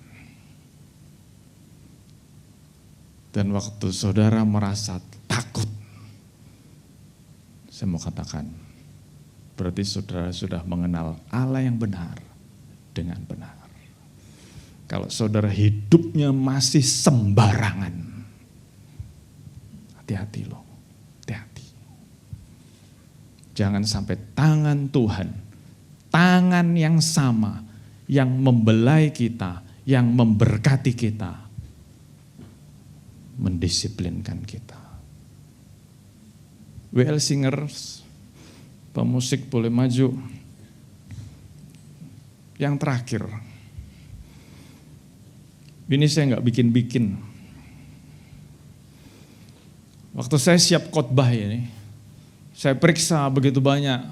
Speaker 2: Dan waktu saudara merasa takut, saya mau katakan, berarti saudara sudah mengenal Allah yang benar dengan benar. Kalau saudara hidupnya masih sembarangan, hati-hati loh, hati-hati. Jangan sampai tangan Tuhan, tangan yang sama, yang membelai kita, yang memberkati kita, mendisiplinkan kita. WL Singers, pemusik boleh maju. Yang terakhir, ini saya nggak bikin-bikin. Waktu saya siap khotbah ini, saya periksa begitu banyak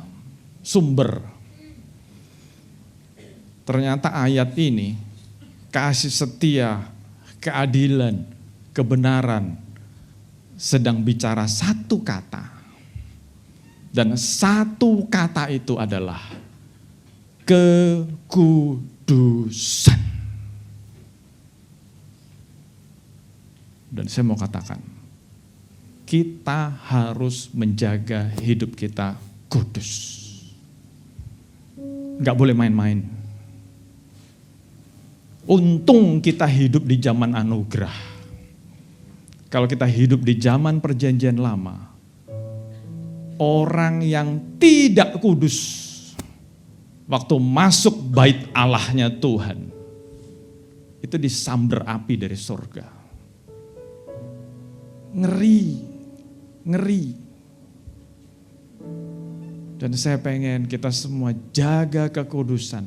Speaker 2: sumber. Ternyata ayat ini, kasih setia, keadilan, kebenaran, sedang bicara satu kata. Dan satu kata itu adalah kekudusan. Dan saya mau katakan, kita harus menjaga hidup kita kudus. Gak boleh main-main. Untung kita hidup di zaman anugerah. Kalau kita hidup di zaman perjanjian lama, orang yang tidak kudus waktu masuk bait Allahnya Tuhan, itu disamber api dari surga. Ngeri, ngeri. Dan saya pengen kita semua jaga kekudusan.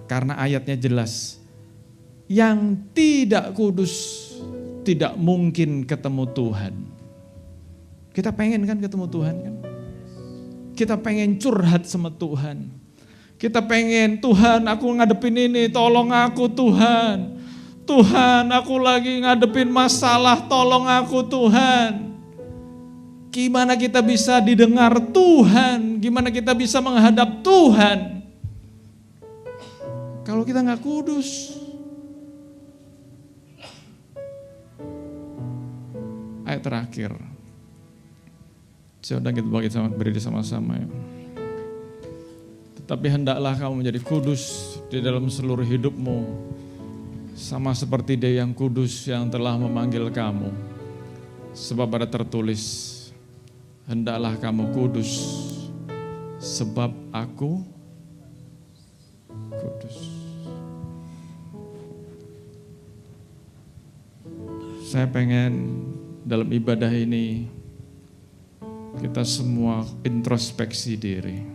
Speaker 2: Karena ayatnya jelas, yang tidak kudus tidak mungkin ketemu Tuhan. Kita pengen kan ketemu Tuhan kan? Kita pengen curhat sama Tuhan. Kita pengen, Tuhan aku ngadepin ini, tolong aku Tuhan. Tuhan aku lagi ngadepin masalah, tolong aku Tuhan. Gimana kita bisa didengar Tuhan? Gimana kita bisa menghadap Tuhan? Kalau kita gak kudus. Ayat terakhir. Sudah kita berdiri sama-sama ya. Tetapi hendaklah kamu menjadi kudus di dalam seluruh hidupmu. Sama seperti Dia yang kudus yang telah memanggil kamu. Sebab ada tertulis, hendaklah kamu kudus, sebab aku kudus. Saya pengen dalam ibadah ini kita semua introspeksi diri.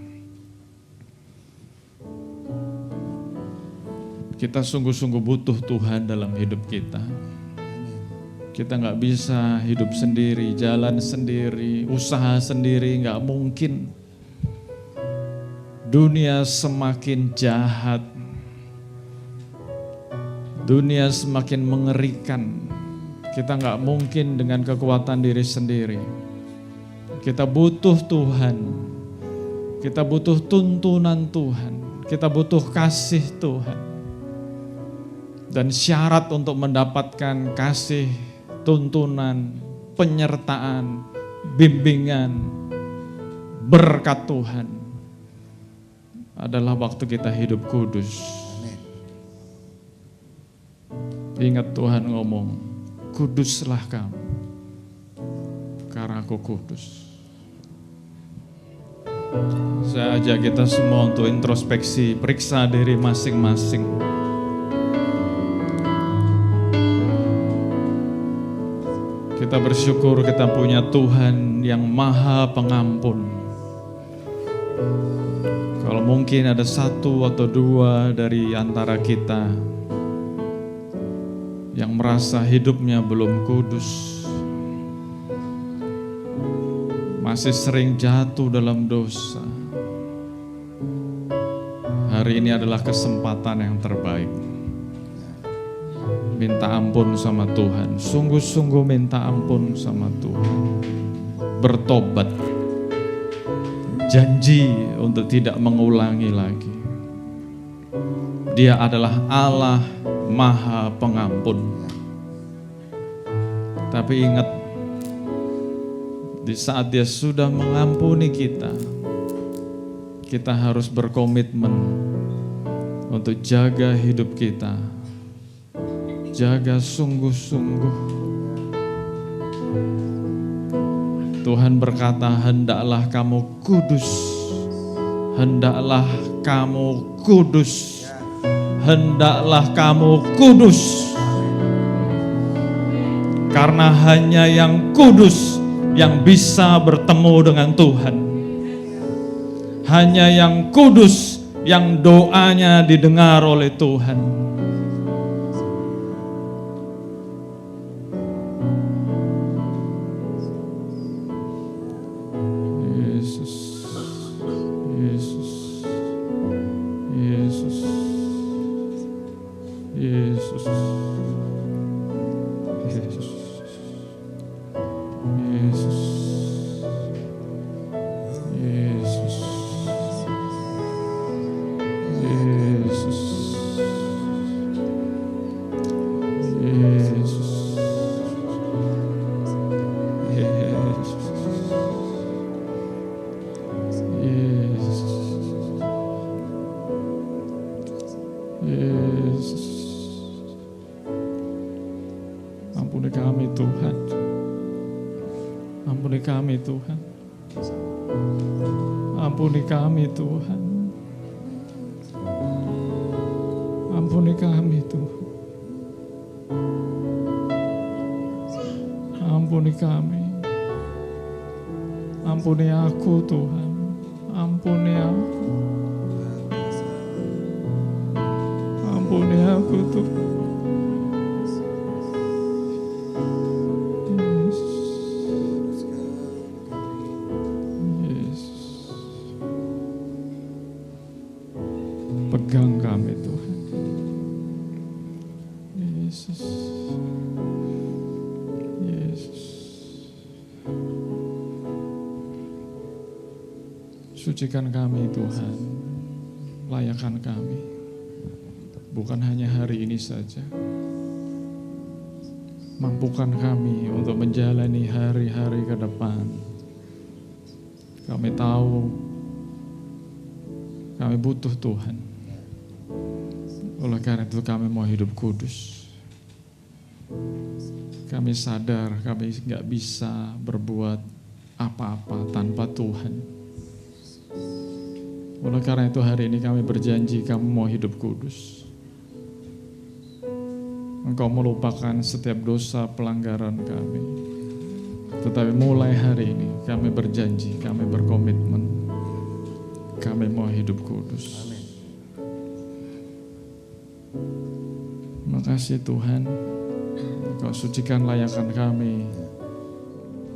Speaker 2: Kita sungguh-sungguh butuh Tuhan dalam hidup kita. Kita gak bisa hidup sendiri, jalan sendiri, usaha sendiri, gak mungkin. Dunia semakin jahat. Dunia semakin mengerikan. Kita gak mungkin dengan kekuatan diri sendiri. Kita butuh Tuhan. Kita butuh tuntunan Tuhan. Kita butuh kasih Tuhan. Dan syarat untuk mendapatkan kasih, tuntunan, penyertaan, bimbingan, berkat Tuhan adalah waktu kita hidup kudus. Ingat Tuhan ngomong, kuduslah kamu. karena Aku kudus. Saya ajak kita semua untuk introspeksi, periksa diri masing-masing. Kita bersyukur kita punya Tuhan yang Maha Pengampun. Kalau mungkin ada satu atau dua dari antara kita yang merasa hidupnya belum kudus, masih sering jatuh dalam dosa, hari ini adalah kesempatan yang terbaik. Minta ampun sama Tuhan, sungguh-sungguh minta ampun sama Tuhan. Bertobat, janji untuk tidak mengulangi lagi. Dia adalah Allah Maha Pengampun. Tapi ingat, di saat Dia sudah mengampuni kita, kita harus berkomitmen untuk jaga hidup kita. Jaga sungguh-sungguh. Tuhan berkata, hendaklah kamu kudus. Hendaklah kamu kudus. Hendaklah kamu kudus. Karena hanya yang kudus yang bisa bertemu dengan Tuhan. Hanya yang kudus yang doanya didengar oleh Tuhan. Ampuni kami Tuhan. Ampuni kami Tuhan. Ampuni kami Tuhan. Ampuni kami Tuhan. Ampuni kami. Ampuni aku Tuhan. Ampuni aku. Ampuni aku Tuhan. Pegang kami Tuhan. Yesus. Yesus. Sucikan kami Tuhan. Layakan kami. Bukan hanya hari ini saja. Mampukan kami untuk menjalani hari-hari ke depan. Kami tahu kami butuh Tuhan. Oleh karena itu kami mau hidup kudus. Kami sadar kami gak bisa berbuat apa-apa tanpa Tuhan. Oleh karena itu hari ini kami berjanji kami mau hidup kudus. Engkau melupakan setiap dosa pelanggaran kami. Tetapi mulai hari ini kami berjanji, kami berkomitmen. Kami mau hidup kudus. Makasih Tuhan, Engkau sucikan layakan kami.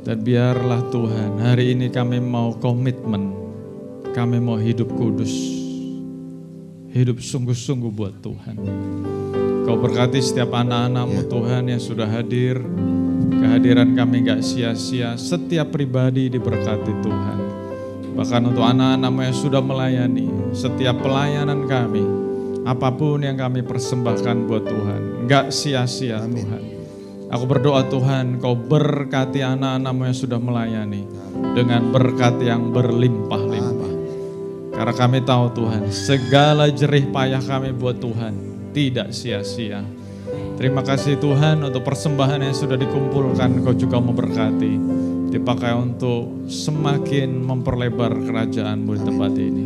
Speaker 2: Dan biarlah Tuhan, hari ini kami mau komitmen, kami mau hidup kudus. Hidup sungguh-sungguh buat Tuhan. Kau berkati setiap anak-anak-Mu Tuhan yang sudah hadir. Kehadiran kami gak sia-sia, setiap pribadi diberkati Tuhan. Bahkan untuk anak-anak-Mu yang sudah melayani, setiap pelayanan kami, apapun yang kami persembahkan buat Tuhan, gak sia-sia Tuhan. Aku berdoa Tuhan, Kau berkati anak-anak-Mu yang sudah melayani dengan berkat yang berlimpah-limpah. Karena kami tahu Tuhan, segala jerih payah kami buat Tuhan tidak sia-sia. Terima kasih Tuhan untuk persembahan yang sudah dikumpulkan, Kau juga memberkati. dipakai untuk semakin memperlebar kerajaan-Mu di tempat ini.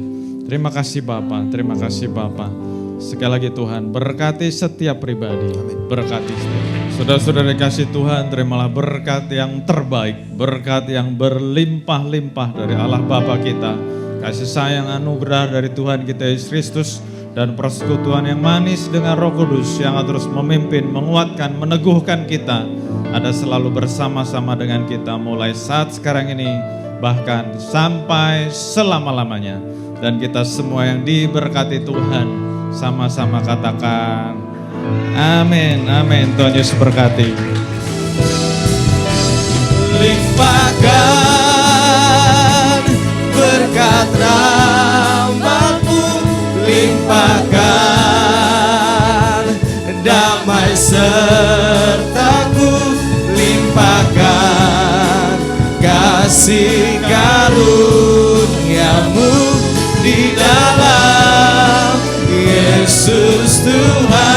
Speaker 2: Terima kasih Bapa, terima kasih Bapa. Sekali lagi Tuhan, berkati setiap pribadi, berkati setiap. Saudara-saudara dikasih Tuhan, terimalah berkat yang terbaik, berkat yang berlimpah-limpah dari Allah Bapa kita, kasih sayang anugerah dari Tuhan kita Yesus Kristus, dan persekutuan yang manis dengan Roh Kudus yang terus memimpin, menguatkan, meneguhkan kita, ada selalu bersama-sama dengan kita mulai saat sekarang ini, bahkan sampai selama-lamanya. Dan kita semua yang diberkati Tuhan, sama-sama katakan amin, amin. Tuhan Yesus berkati. Limpahkan berkat rahmat-Mu, limpahkan damai serta-Ku, limpahkan kasih karunia-Mu di dalam Yesus Tuhan.